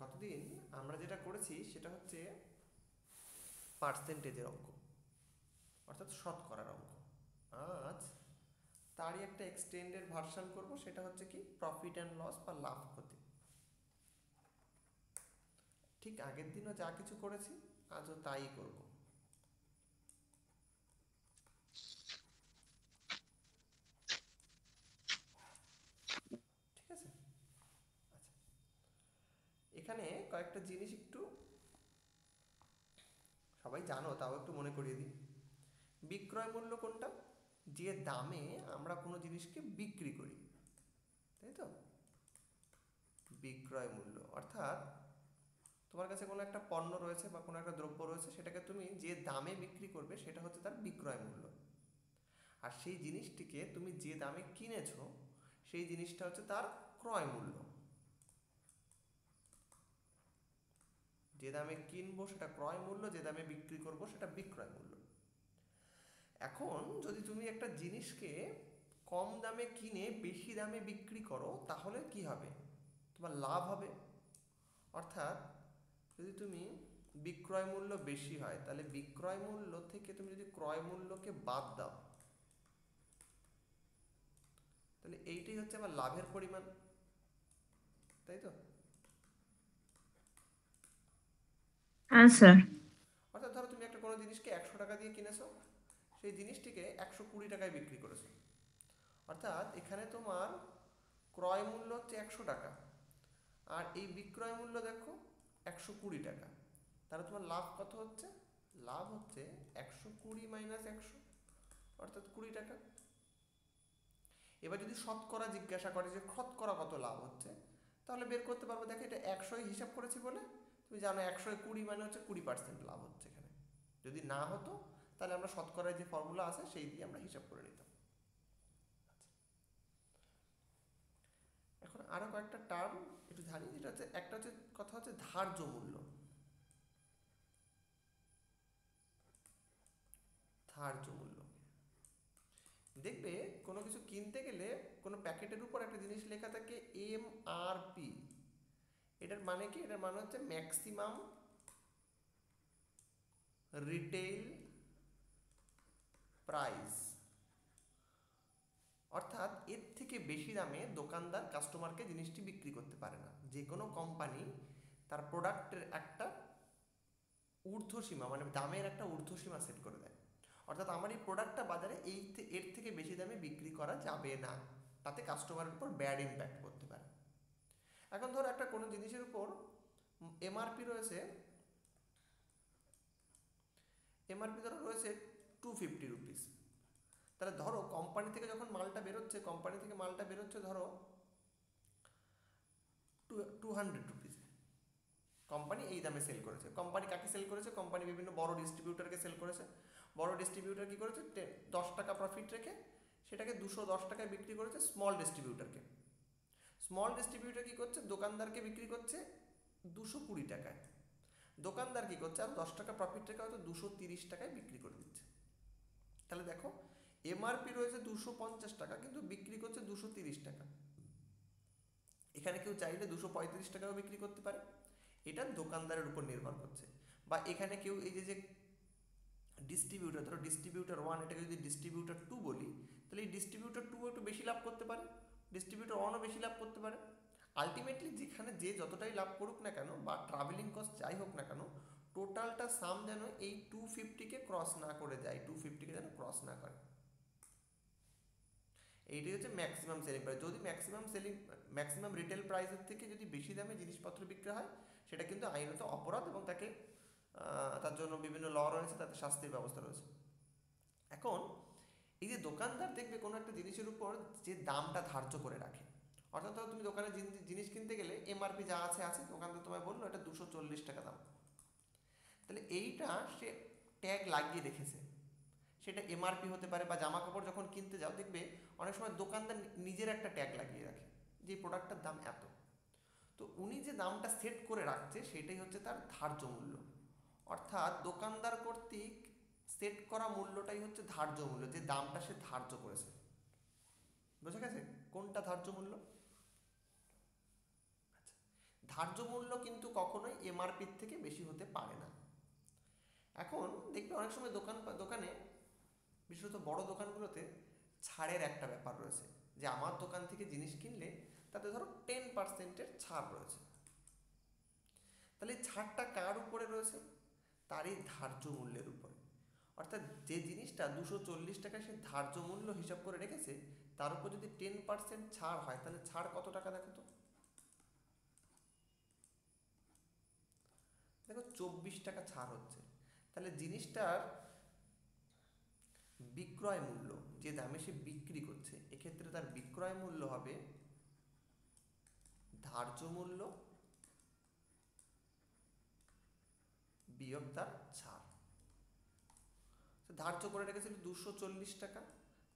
গতদিন আমরা যেটা করেছি সেটা হচ্ছে পার্সেন্টেজের অঙ্ক, অর্থাৎ শতকরার অঙ্ক। আজ তারই একটা এক্সটেন্ডেড ভার্সন করব, সেটা হচ্ছে কি প্রফিট অ্যান্ড লস বা লাভ ক্ষতি। ঠিক আগের দিনও যা কিছু করেছি আজও তাই করব। ঠিক আছে? আচ্ছা, এখানে কয়েকটা জিনিস একটু সবাই জানো, তাও একটু মনে করিয়ে দিই। বিক্রয় মূল্য কোনটা? যে দামে আমরা কোনো জিনিসকে বিক্রি করি, তাই তো? বিক্রয় মূল্য অর্থাৎ তোমার কাছে কোনো একটা পণ্য রয়েছে বা কোনো একটা দ্রব্য রয়েছে, সেটাকে তুমি যে দামে বিক্রি করবে সেটা হচ্ছে তার বিক্রয় মূল্য। আর সেই জিনিসটিকে তুমি যে দামে কিনেছো সেই জিনিসটা হচ্ছে তার ক্রয় মূল্য। যে দামে কিনবো সেটা ক্রয় মূল্য, যে দামে বিক্রি করবো সেটা বিক্রয় মূল্য। এখন যদি তুমি একটা জিনিসকে কম দামে কিনে বেশি দামে বিক্রি করো, তাহলে কি হবে? তোমার লাভ হবে। অর্থাৎ যদি তুমি বিক্রয় মূল্য বেশি হয়, তাহলে বিক্রয় মূল্য থেকে তুমি যদি ক্রয় মূল্যকে বাদ দাও, তাহলে এইটাই হচ্ছে আমার লাভের পরিমাণ, তাই তো? হ্যাঁ স্যার। অর্থাৎ ধরো তুমি একটা কোনো জিনিসকে 100 টাকা দিয়ে কিনেছো, সেই জিনিসটিকে 120 টাকায় বিক্রি করেছো। অর্থাৎ এখানে তোমার ক্রয় মূল্য হচ্ছে 100 টাকা, আর এই বিক্রয় মূল্য দেখো 120 টাকা। তাহলে তোমার লাভ কত হচ্ছে? লাভ হচ্ছে 120 মাইনাস 100, অর্থাৎ 20 টাকা। এবার যদি শতকরা জিজ্ঞাসা করে যে শতকরা কত লাভ হচ্ছে, তাহলে বের করতে পারবো। দেখো এটা 100 হিসাব করেছি বলে তুমি জানো 100-20 মানে হচ্ছে 20% লাভ হচ্ছে এখানে। যদি না হতো তাহলে আমরা শতকরায় যে ফর্মুলা আছে সেই দিয়ে আমরা হিসাব করে নিতাম। এখন আরো কয়েকটা টার্ম একটু জানি, যেটা হচ্ছে একটা হচ্ছে কথা হচ্ছে ধার্য মূল্য। ধার্য মূল্য দেখবে কোনো কিছু কিনতে গেলে কোনো প্যাকেটের উপর একটা জিনিস লেখা থাকে MRP। এটার মানে কি? এটার মানে হচ্ছে ম্যাক্সিমাম রিটেইল প্রাইস। অর্থাৎ এর থেকে বেশি দামে দোকানদার কাস্টমারকে জিনিসটি বিক্রি করতে পারে না। যে কোনো কোম্পানি তার প্রোডাক্টের একটা ঊর্ধ্বসীমা, মানে দামের একটা ঊর্ধ্বসীমা সেট করে দেয়। অর্থাৎ আমার এই প্রোডাক্টটা বাজারে এর থেকে বেশি দামে বিক্রি করা যাবে না, তাতে কাস্টমারের উপর ব্যাড ইম্প্যাক্ট করতে পারে। এখন ধরো একটা কোনো জিনিসের উপর এমআরপি রয়েছে, এমআরপি ধরো রয়েছে 250 রুপিস। তাহলে ধরো কোম্পানি থেকে যখন মালটা বেরোচ্ছে, কোম্পানি থেকে মালটা বেরোচ্ছে ধরো 200 রুপিসে। কোম্পানি এই দামে সেল করেছে। কোম্পানি কাকে সেল করেছে? কোম্পানি বিভিন্ন বড় ডিস্ট্রিবিউটারকে সেল করেছে। বড় ডিস্ট্রিবিউটার কি করেছে? 10 টাকা প্রফিট রেখে সেটাকে 210 টাকায় বিক্রি করেছে স্মল ডিস্ট্রিবিউটারকে। স্মল ডিস্ট্রিবিউটার কি করছে? দোকানদারকে বিক্রি করছে 220 টাকায়। দোকানদার কি করছে? আর 10 টাকা প্রফিট রেখে হয়তো 230 টাকায় বিক্রি করে দিচ্ছে। তাহলে দেখো এমআরপি রয়েছে 250 টাকা, কিন্তু বিক্রি করছে 230 টাকা। এখানে কেউ চাইলে 235 টাকাও বিক্রি করতে পারে, এটা দোকানদারের উপর নির্ভর করছে। বা এখানে কেউ এই যে ডিস্ট্রিবিউটার, ধরো ডিস্ট্রিবিউটার 1, এটাকে যদি ডিস্ট্রিবিউটার 2 বলি, তাহলে এই ডিস্ট্রিবিউটার 2 একটু বেশি লাভ করতে পারে, ডিস্ট্রিবিউটার 1ও বেশি লাভ করতে পারে। আলটিমেটলি যেখানে যে যতটাই লাভ করুক না কেন বা ট্রাভেলিং কস্ট যাই হোক না কেন, টোটালটা সাম যেন এই 250কে ক্রস না করে যায়, 250কে যেন ক্রস না করে। এইটাই হচ্ছে ম্যাক্সিমাম সেলিং প্রাইস। যদি ম্যাক্সিমাম রিটেল প্রাইসের থেকে যদি বেশি দামে জিনিসপত্র বিক্রি হয়, সেটা কিন্তু আইনত অপরাধ এবং তাকে তার জন্য বিভিন্ন ল রয়েছে, তাতে শাস্তির ব্যবস্থা রয়েছে। এখন এই যে দোকানদার দেখবে কোনো একটা জিনিসের উপর যে দামটা ধার্য করে রাখে, অর্থাৎ ধরো তুমি দোকানে জিনিস কিনতে গেলে এমআরপি যা আছে আছে, দোকানদার তোমায় বললো এটা 240 টাকা দাম। তাহলে এইটা সে ট্যাগ লাগিয়ে রেখেছে। সেটা এমআরপি হতে পারে, বা জামা কাপড় যখন কিনতে যাও দেখবে অনেক সময় দোকানদার নিজের একটা ট্যাগ লাগিয়ে রাখে যে প্রোডাক্টটার দাম এত। তো উনি যে দামটা সেট করে রাখছে সেটাই হচ্ছে তার ধার্য মূল্য। অর্থাৎ দোকানদার কর্তৃক সেট করা মূল্যটাই হচ্ছে ধার্য মূল্য, যে দামটা সে ধার্য করেছে। বোঝা গেছে কোনটা ধার্য মূল্য? ধার্য মূল্য কিন্তু কখনোই এমআরপির থেকে বেশি হতে পারে না। এখন দেখবে অনেক সময় দোকানে বিশেষত বড় দোকানগুলোতে ছাড়ের একটা ব্যাপার রয়েছে, যে আমার দোকান থেকে জিনিস কিনলে তাতে ধরো 10% ছাড় রয়েছে। তাহলে ছাড়টা কার উপরে রয়েছে? তারই ধার্য মূল্যের উপরে। অর্থাৎ যে জিনিসটা 240 টাকা সে ধার্য মূল্য হিসাব করে রেখেছে, তার উপর যদি 10% ছাড় হয়, তাহলে ছাড় কত টাকা দেখো তো? দেখো 24 টাকা ছাড় হচ্ছে। তাহলে জিনিসটার বিক্রয় মূল্য, যে দামে সে বিক্রি করছে, এক্ষেত্রে তার বিক্রয় মূল্য হবে ধার্য মূল্য বিয়োগ তার ছাড়। ধার্য করে রেখেছিল 240 টাকা,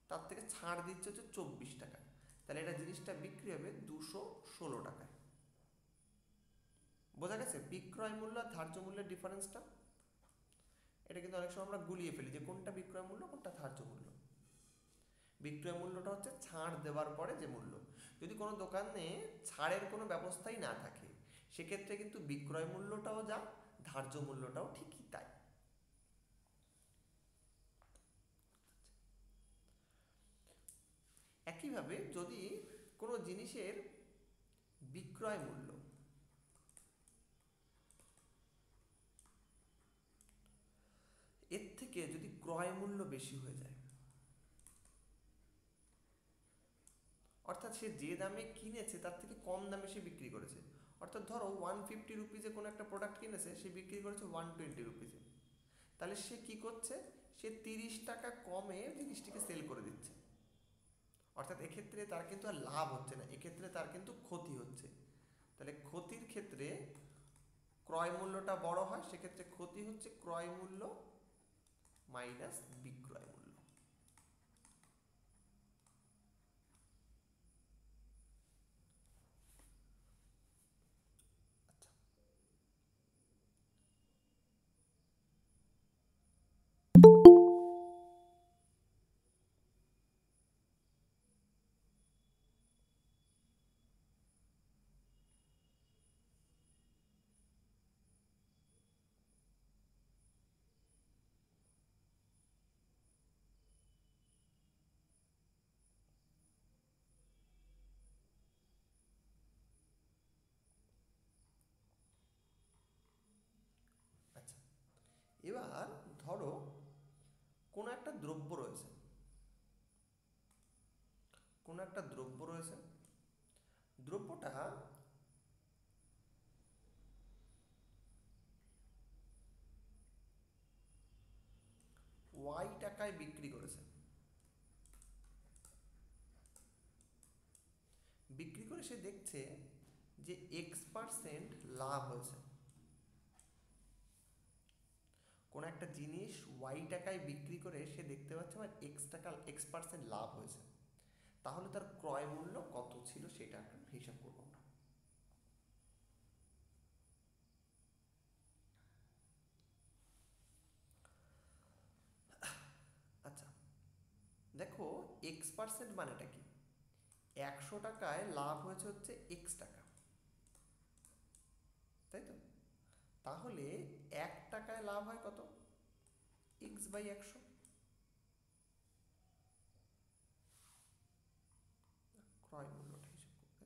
তার থেকে ছাড় দিচ্ছে হচ্ছে 24 টাকা, তাহলে এটা জিনিসটা বিক্রি হবে 216 টাকায়। বোঝা গেছে বিক্রয় মূল্য আর ধার্য মূল্যের ডিফারেন্সটা? এটা কিন্তু অনেক সময় আমরা গুলিয়ে ফেলি যে কোনটা বিক্রয় মূল্য কোনটা ধার্য মূল্য। বিক্রয় মূল্যটা হচ্ছে ছাড় দেওয়ার পরে যে মূল্য। যদি কোনো দোকানে ছাড়ের কোনো ব্যবস্থাই না থাকে, সেক্ষেত্রে কিন্তু বিক্রয় মূল্যটাও যা, ধার্য মূল্যটাও ঠিকই তাই। একইভাবে যদি কোনো জিনিসের বিক্রয় মূল্য এর থেকে যদি ক্রয় মূল্য বেশি হয়ে যায়, অর্থাৎ সে যে দামে কিনেছে তার থেকে কম দামে সে বিক্রি করেছে, অর্থাৎ ধরো 150 রুপিজে কোনো একটা প্রোডাক্ট কিনেছে, সে বিক্রি করেছে 120 রুপিজে, তাহলে সে কি করছে? সে 30 টাকা কমে জিনিসটিকে সেল করে দিচ্ছে। অর্থাৎ এক্ষেত্রে তার কিন্তু আর লাভ হচ্ছে না, এক্ষেত্রে তার কিন্তু ক্ষতি হচ্ছে। তাহলে ক্ষতির ক্ষেত্রে ক্রয় মূল্যটা বড় হয়, সেক্ষেত্রে ক্ষতি হচ্ছে ক্রয় মূল্য মাইনাস বিক্রয় মূল্য। আচ্ছা, এবার ধরো কোনো একটা দ্রব্য রয়েছে, কোনো একটা দ্রব্য রয়েছে, দ্রব্যটা ওয়াই টাকায় বিক্রি করেছে, বিক্রি করে সে দেখছে যে X% লাভ হয়েছে। কোনো একটা জিনিস ওয়াই টাকায় বিক্রি করে সে দেখতে পাচ্ছে আমার X% লাভ হয়েছে, তাহলে তার ক্রয় মূল্য কত ছিল সেটা একটা হিসাব করবো আমরা। আচ্ছা, দেখো X% মানেটা কি? 100 টাকায় লাভ হয়েছে হচ্ছে X টাকা, তাই তো? তাহলে 1 টাকায় লাভ হয় কত? X/100। ক্রয় মূল্যটা হিসাব করতে,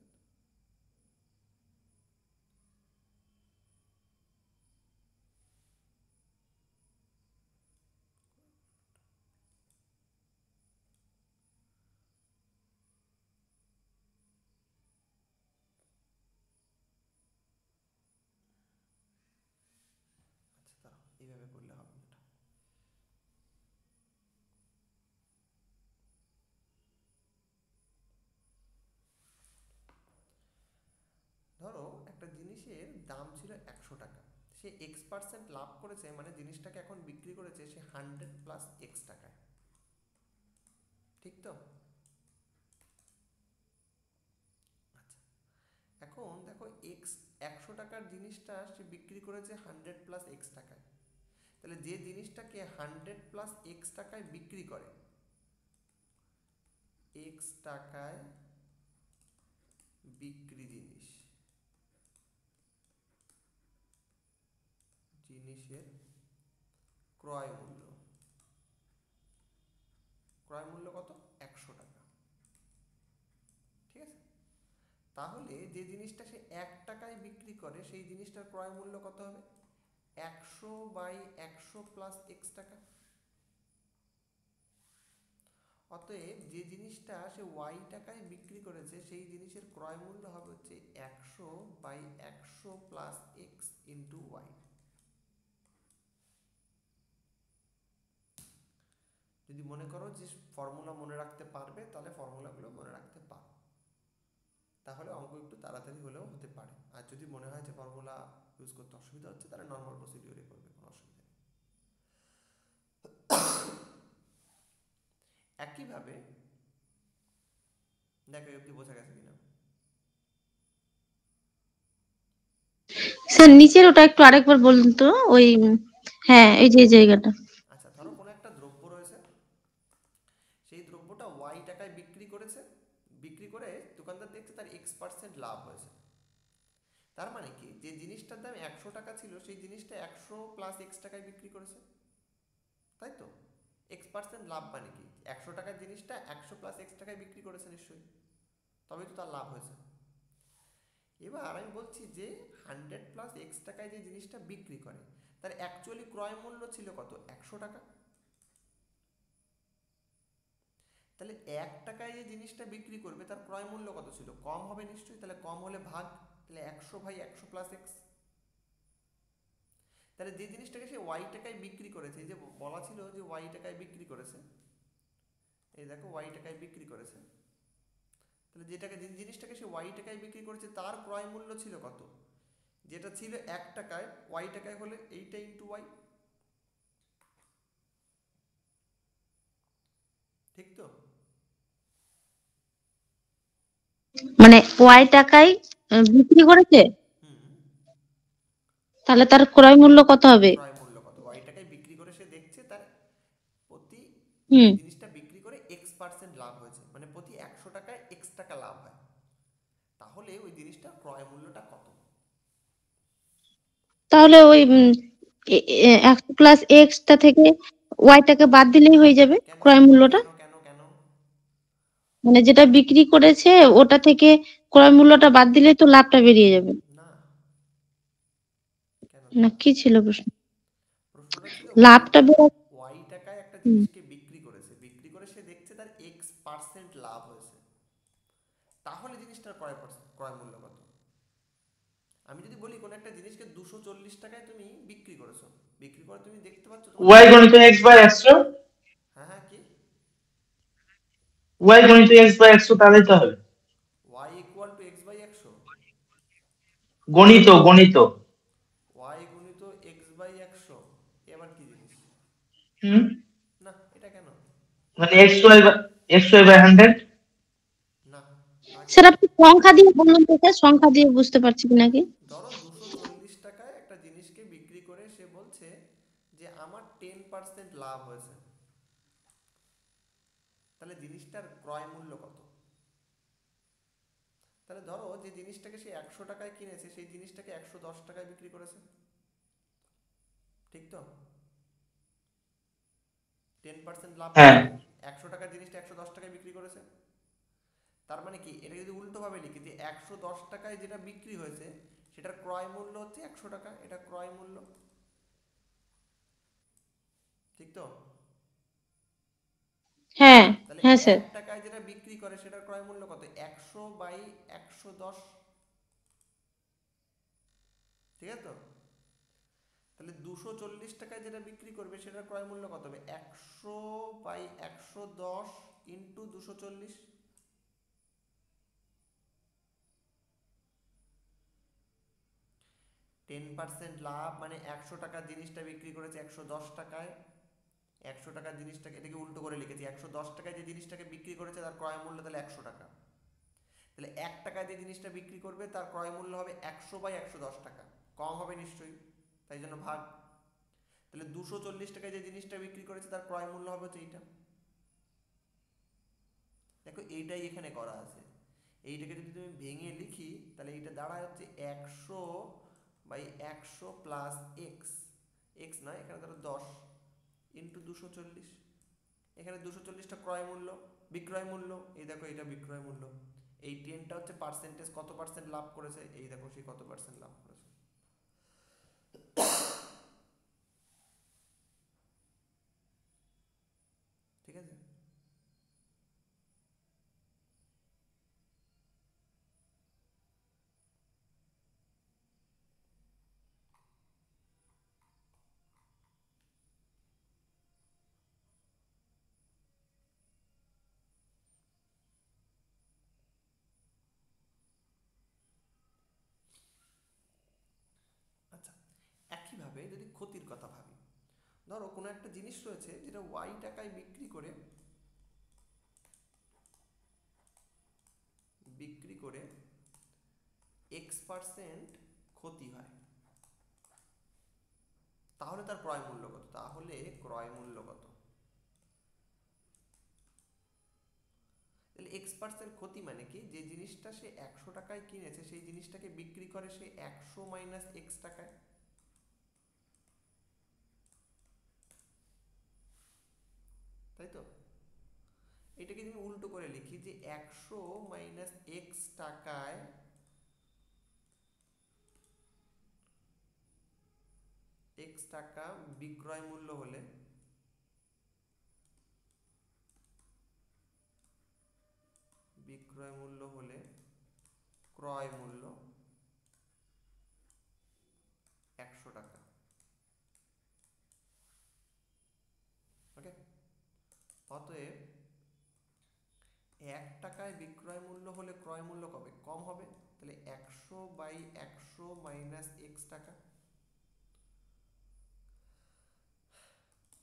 আচ্ছা দাঁড়াও, এইভাবে করলে হবে না। এটা ধরো একটা জিনিসের দাম ছিল 100 টাকা, সে X% লাভ করেছে, মানে জিনিসটাকে এখন বিক্রি করেছে সে 100 প্লাস X টাকায়, ঠিক তো? আচ্ছা, এখন দেখো 100 টাকার জিনিসটা সে বিক্রি করেছে 100 প্লাস X টাকায়, তাহলে যে জিনিসটাকে 100 প্লাস X টাকায় বিক্রি করে, X টাকায় বিক্রি জিনিস, জিনিসের ক্রয় মূল্য, ক্রয় মূল্য কত? 100 টাকা। ঠিক আছে, তাহলে যে জিনিসটা সে 1 টাকায় বিক্রি করে সেই জিনিসটার ক্রয় মূল্য কত হবে? 100/100 প্লাস এক্স টাকা। অতএব যে জিনিসটা সে ওয়াই টাকায় বিক্রি করেছে সেই জিনিসের ক্রয় মূল্য হবে হচ্ছে 100/100 প্লাস এক্স ইন্টু ওয়াই। যদি মনে করো যে ফর্মুলা মনে রাখতে পারবে তাহলে ফর্মুলাগুলো মনে রাখতে পারো, তাহলে অঙ্ক একটু তাড়াতাড়ি হলেও হতে পারে। আর যদি মনে হয় যে ফর্মুলা ইউজ করতে অসুবিধা হচ্ছে তাহলে নর্মাল প্রসিডিওরে করবে, কোনো অসুবিধা নেই। একইভাবে দেখো অব্দি বোঝা গেছে কিনা। স্যার নিচের ওটা একটু আরেকবার বলুন তো, ওই হ্যাঁ এই যে এই জায়গাটা। আচ্ছা, ধরো কোনো একটা দ্রব্য রয়েছে, সেই দ্রব্যটা ওয়াই টাকায় বিক্রি করেছে, বিক্রি করে দোকানদার দেখছে তার X% লাভ হয়েছে। তার মানে কি, যে জিনিসটার দাম 100 টাকা ছিল সেই জিনিসটা 100 প্লাস এক্স টাকায় বিক্রি করেছে, তাই তো? X% লাভ মানে কি, 100 টাকার জিনিসটা 100 প্লাস এক্স টাকায় বিক্রি করেছে নিশ্চয়ই, তবেই তো তার লাভ হয়েছে। এবার আমি বলছি যে 100 প্লাস এক্স টাকায় যে জিনিসটা বিক্রি করে তার অ্যাকচুয়ালি ক্রয় মূল্য ছিল কত? 100 টাকা। তাহলে 1 টাকায় যে জিনিসটা বিক্রি করবে তার ক্রয় মূল্য কত ছিল? কম হবে নিশ্চয়ই, তাহলে কম হলে ভাগ, তাহলে 100/100 প্লাস এক্স। তাহলে যে জিনিসটাকে সে ওয়াই টাকায় বিক্রি করেছে, এই যে বলা ছিল যে ওয়াই টাকায় বিক্রি করেছে, এই দেখো ওয়াই টাকায় বিক্রি করেছে, তাহলে যেটাকে যে জিনিসটাকে সে ওয়াই টাকায় বিক্রি করেছে তার ক্রয় মূল্য ছিল কত? যেটা ছিল 1 টাকায়, ওয়াই টাকায় হলে এইটা ইন্টু ওয়াই, ঠিক তো? মানে ওয়াই টাকায় বিক্রি করেছে, হুম, তাহলে তার ক্রয় মূল্য কত হবে? ক্রয় মূল্য কত? ওয়াই টাকায় বিক্রি করে সে দেখছে তার প্রতি, হুম, এই জিনিসটা বিক্রি করে X% লাভ হয়েছে, মানে প্রতি 100 টাকায় এক্স টাকা লাভ হয়, তাহলে ওই জিনিসটার ক্রয় মূল্যটা কত? তাহলে ওই 100 প্লাস এক্সটা থেকে ওয়াইটাকে বাদ দিলেই হয়ে যাবে কেন ক্রয় মূল্যটা। কেন কেন কেন? মানে যেটা বিক্রি করেছে ওটা থেকে ক্রয় মূল্যটা বাদ দিলেই তো লাভটা বেরিয়ে যাবে। না, কেন না কেন? কি ছিল প্রশ্ন? প্রশ্নটা ছিল ওয়াই, লাভটা ওয়াই টাকায় একটা হুম, জিনিসকে বিক্রি করেছে, বিক্রি করে সে দেখছে তার X% লাভ হয়েছে, তাহলে জিনিসটার ক্রয় মূল্য কত? আমি যদি বলি কোন একটা জিনিসকে 240 টাকায় তুমি বিক্রি করেছো, বিক্রি করে তুমি দেখতে পাচ্ছ তোমার ওয়াই গণিত এক্স বাই 100, হ্যাঁ হ্যাঁ কি, ওয়াই গণিত এক্স বাই 100 তাহলেই তো হবে। y ইকুয়াল টু X/100, গণিত গণিত। y গুণিত X/100, এবার কি জিনিস? হুম, না, এটা কেন? মানে এক্স ওয়াই বাই 100। না, আগে স্যার দেখো, আপনি সংখ্যা দিয়ে বলুন তো, স্যার সংখ্যা দিয়ে বুঝতে পারছি কি নাকি। ধরো 240 টাকায় একটা জিনিসকে বিক্রি করে সে বলছে যে আমার 10% লাভ হয়েছে, তাহলে জিনিসটার ক্রয় মূল্য কত? তাহলে ধরো যে জিনিসটাকে সে 100 টাকায় কিনেছে সেই জিনিসটাকে 110 টাকায় বিক্রি করেছে, ঠিক তো? 10% লাভ হ্যাঁ, মানে 100 টাকার জিনিসটা 110 টাকায় বিক্রি করেছে। তার মানে কি, এটা যদি উল্টোভাবে লিখি যে 110 টাকায় যেটা বিক্রি হয়েছে সেটার ক্রয় মূল্য হচ্ছে 100 টাকা, এটা ক্রয় মূল্য, ঠিক তো? হ্যাঁ, তাহলে হ্যাঁ স্যার। 1 টাকায় যেটা বিক্রি করে সেটার ক্রয় মূল্য কত? 100/110, ঠিক আছে তো? তাহলে 240 টাকায় যেটা বিক্রি করবে সেটার ক্রয় মূল্য কত হবে? 100/110 ইন্টু 240, 10% লাভ মানে 100 টাকার জিনিসটা বিক্রি করেছে 110 টাকায়, 100 টাকার জিনিসটাকে, এটাকে উল্টো করে লিখেছি, 110 টাকায় যে জিনিসটাকে বিক্রি করেছে তার ক্রয় মূল্য তাহলে 100 টাকা, তাহলে 1 টাকায় যে জিনিসটা বিক্রি করবে তার ক্রয় মূল্য হবে 100/110 টাকা, কম হবে নিশ্চয়ই, তাই জন্য ভাগ, তাহলে 240 টাকায় যে জিনিসটা বিক্রি করেছে তার ক্রয় মূল্য হবে হচ্ছে এইটা। দেখো এইটাই এখানে করা আছে, এইটাকে যদি তুমি ভেঙে লিখি তাহলে এইটা দাঁড়ায় হচ্ছে 100/100 প্লাস এক্স, এক্স নয়, এখানে ধরো 10 ইন্টু 240, এখানে 240টা ক্রয় মূল্য, বিক্রয় মূল্য, এই দেখো এটা বিক্রয় মূল্য, এই 10টা হচ্ছে পার্সেন্টেজ, কত পার্সেন্ট লাভ করেছে, এই দেখো সেই কত পার্সেন্ট লাভ করেছে। ঠিক আছে, আচ্ছা একইভাবে যদি ক্ষতির কথা ভাবি, ধরো কোনো একটা জিনিস রয়েছে যেটা ওয়াই টাকায় বিক্রি করে X% ক্ষতি হয়, তাহলে তার ক্রয় মূল্য কত? তাহলে ক্রয় মূল্য কত? তাহলে X% ক্ষতি মানে কি, যে জিনিসটা সে 100 টাকায় কিনেছে সেই জিনিসটাকে বিক্রি করে সে 100 মাইনাস X টাকায়, তাই তো? এটাকে যদি উল্টো করে লিখি যে 100 মাইনাস X টাকায় X টাকা বিক্রয় মূল্য হলে ক্রয় মূল্য 100 টাকা। ওকে, অতএব 1 টাকায় বিক্রয় মূল্য হলে ক্রয় মূল্য কবে কম হবে, তাহলে 100 বাই 100 মাইনাস X টাকা।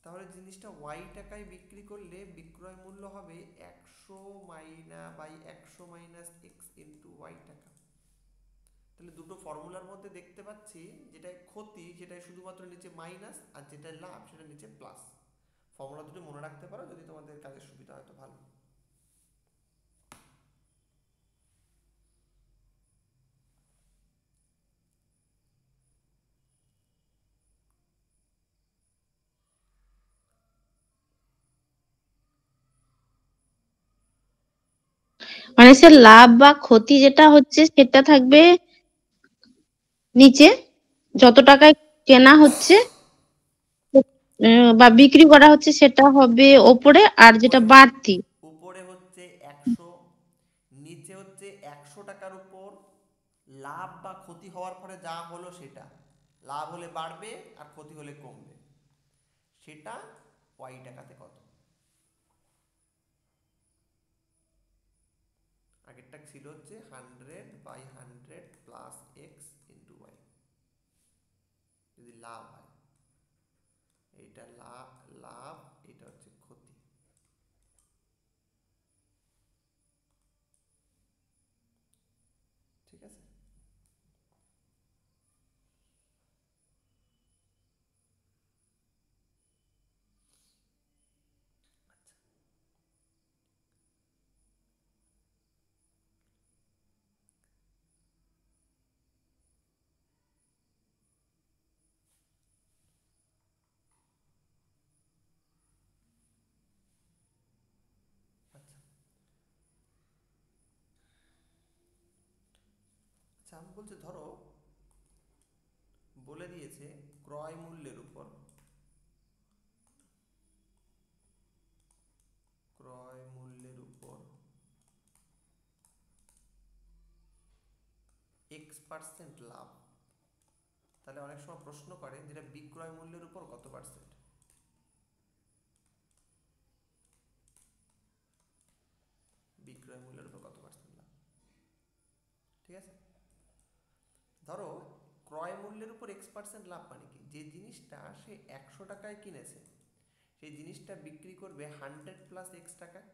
তাহলে জিনিসটা ওয়াই টাকায় বিক্রি করলে বিক্রয় মূল্য হবে 100 by 100 minus x into y টাকা। তাহলে দুটো ফর্মুলার মধ্যে দেখতে পাচ্ছি যেটাই ক্ষতি সেটাই শুধুমাত্র নিচে মাইনাস, আর যেটা লাভ সেটা নিচে প্লাস। ফর্মুলা দুটো মনে রাখতে পারো যদি তোমাদের কাজের সুবিধা হয় তো ভালো। মানে স্যার লাভ বা ক্ষতি যেটা হচ্ছে সেটা থাকবে নিচে, যত টাকায় কেনা হচ্ছে বা বিক্রি করা হচ্ছে সেটা হবে ওপরে, আর যেটা উপরে বাড়তি উপরে হচ্ছে 100, নিচে হচ্ছে 100 টাকার উপর লাভ বা ক্ষতি হওয়ার পরে যা হলো সেটা, লাভ হলে বাড়বে আর ক্ষতি হলে কমবে, সেটা ওয়াই টাকাতে কত। আগেরটা ছিল হচ্ছে 100 by 100 plus x into y, যদি লাভ হয়, এইটা লাভ, এটা হচ্ছে ক্ষতি। ঠিক আছে, আচ্ছা আচ্ছা আমি বলছি ধরো বলে দিয়েছে ক্রয় মূল্যের উপর X% লাভ, তাহলে অনেক সময় প্রশ্ন করে যেটা বিক্রয় মূল্যের উপর কত পার্সেন্ট। বিক্রয় মূল্যের উপর কত পার্সেন্ট লাভ, ঠিক আছে। ধরো ক্রয় মূল্যের উপর X% লাভ মানে কি, যে জিনিসটা সে 100 টাকায় কিনেছে সেই জিনিসটা বিক্রি করবে 100 প্লাস X টাকায়,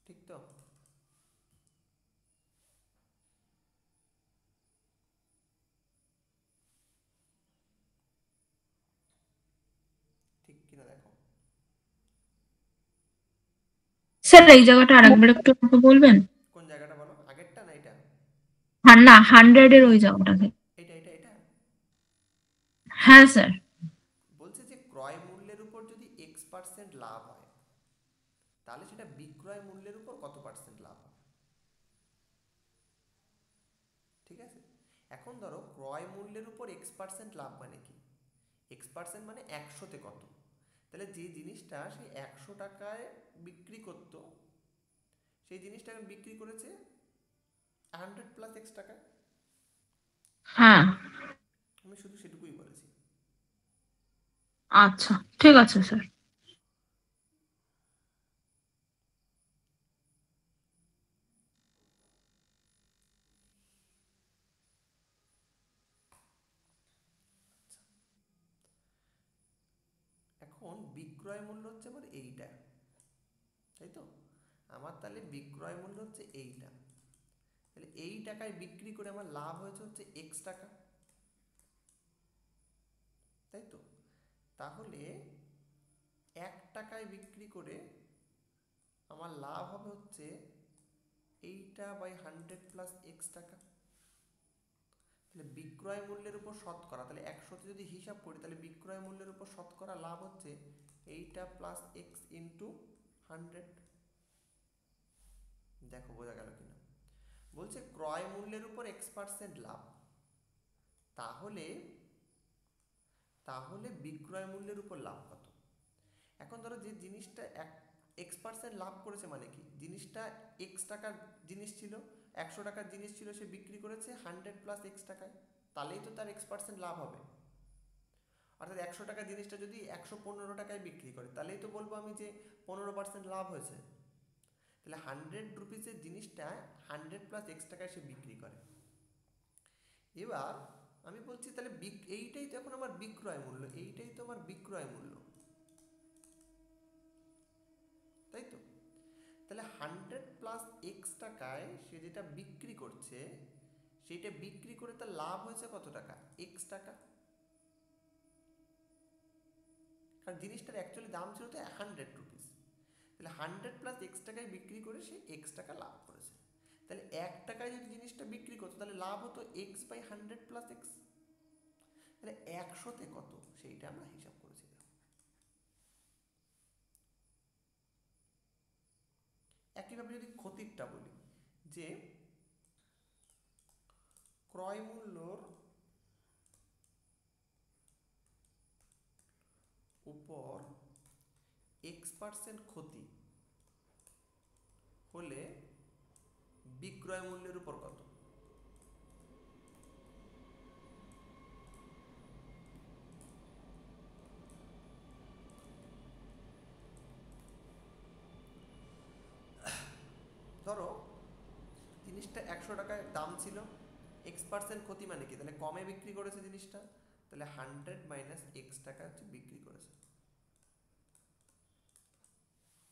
ঠিক তো? ঠিক কিনা দেখো। স্যার এই জায়গাটা আরেকবার একটু আমাকে বলবেন? কোন জায়গাটা বলো, আগেরটা না এটা? না 100 এর ওই জায়গাটাতে। এটা এটা এটা হ্যাঁ স্যার। বলছে যে ক্রয় মূল্যের উপর যদি x% লাভ হয় তাহলে সেটা বিক্রয় মূল্যের উপর কত পার্সেন্ট লাভ হবে। ঠিক আছে, এখন ধরো ক্রয় মূল্যের উপর x% লাভ মানে কি, x% মানে 100-তে কত, তাহলে যে জিনিসটা সেই 100 টাকায় বিক্রি করতো সেই জিনিসটা এখন বিক্রি করেছে 100 প্লাস x টাকায়। হ্যাঁ। আমি শুধু সেটুকুই বলেছি। আচ্ছা, ঠিক আছে স্যার। এখন বিক্রয় মূল্য হচ্ছে আমার এইটা, তাই তো, আমার তাহলে বিক্রয় মূল্য হচ্ছে এইটা, তাহলে এই টাকায় বিক্রি করে আমার লাভ হয়েছে হচ্ছে এক্স টাকা, তাই তো, তাহলে 1 টাকায় বিক্রি করে আমার লাভ হবে হচ্ছে এইটা বাই 100 প্লাস এক্স টাকা। তাহলে বিক্রয় মূল্যের উপর শতকরা, তাহলে 100-তে যদি হিসাব করি তাহলে বিক্রয় মূল্যের উপর শতকরা লাভ হচ্ছে এইটা প্লাস এক্স ইন্টু 100। দেখো বোঝা গেল কিনা, বলছে ক্রয় মূল্যের উপর x% লাভ, তাহলে তাহলে বিক্রয় মূল্যের উপর লাভ কত। এখন ধরো যে জিনিসটা x% লাভ করেছে মানে কি, জিনিসটা x টাকার জিনিস ছিল, 100 টাকার জিনিস ছিল, সে বিক্রি করেছে 100 প্লাস x টাকায়, তাহলেই তো তার x% লাভ হবে। অর্থাৎ 100 টাকার জিনিসটা যদি 115 টাকায় বিক্রি করে তাহলেই তো বলবো আমি যে 15% লাভ হয়েছে। তাহলে 100 রুপিসের জিনিসটা 100 প্লাস x টাকায় সে বিক্রি করে। এবার আমি বলছি তাহলে এইটাই তো এখন আমার বিক্রয় মূল্য, এইটাই তো আমার বিক্রয় মূল্য, তাই তো, তাহলে 100 প্লাস এক্স টাকায় সে যেটা বিক্রি করছে সেটা বিক্রি করে তার লাভ হয়েছে কত টাকা, এক্স টাকা, কারণ জিনিসটার অ্যাকচুয়ালি দাম ছিল তো 100 রুপিস, তাহলে 100 প্লাস এক্স টাকায় বিক্রি করে সে এক্স টাকা লাভ করেছে। তাহলে 1 টাকায় যদি জিনিসটা বিক্রি করতো তাহলে লাভ হতো এক্স বাই 100 প্লাস এক্স, তাহলে 100-তে কত সেইটা আমরা হিসাব করেছি। একইভাবে যদি ক্ষতিরটা বলি, যে ক্রয় মূল্যর উপর x% ক্ষতি হলে বিক্রয় মূল্যের উপর কত। ধরো জিনিসটা 100 টাকায় দাম ছিল, x% ক্ষতি মানে কি, তাহলে কমে বিক্রি করেছে জিনিসটা, তাহলে 100 মাইনাস এক্স টাকা হচ্ছে বিক্রি করেছে,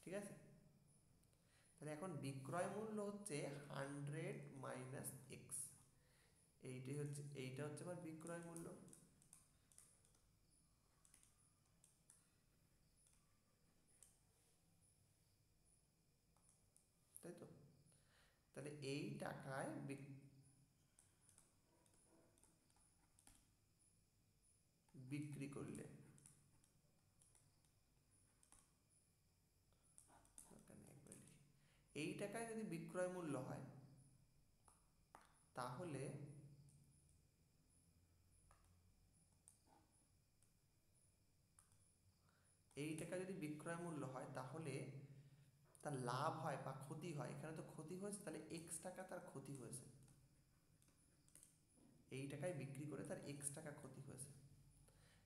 ঠিক আছে। তাহলে এখন বিক্রয় মূল্য হচ্ছে 100 মাইনাস এক্স, এইটা হচ্ছে আমার বিক্রয় মূল্য, তাই তো, তাহলে এই টাকায় বিক্রি করলে এই টাকায় যদি বিক্রয় মূল্য হয় তাহলে এই টাকা যদি বিক্রয় মূল্য হয় তাহলে তার লাভ হয় বা ক্ষতি হয়, এখানে তো ক্ষতি হয়েছে, তাহলে এক্স টাকা তার ক্ষতি হয়েছে, এই টাকায় বিক্রি করে তার এক্স টাকা ক্ষতি হয়েছে,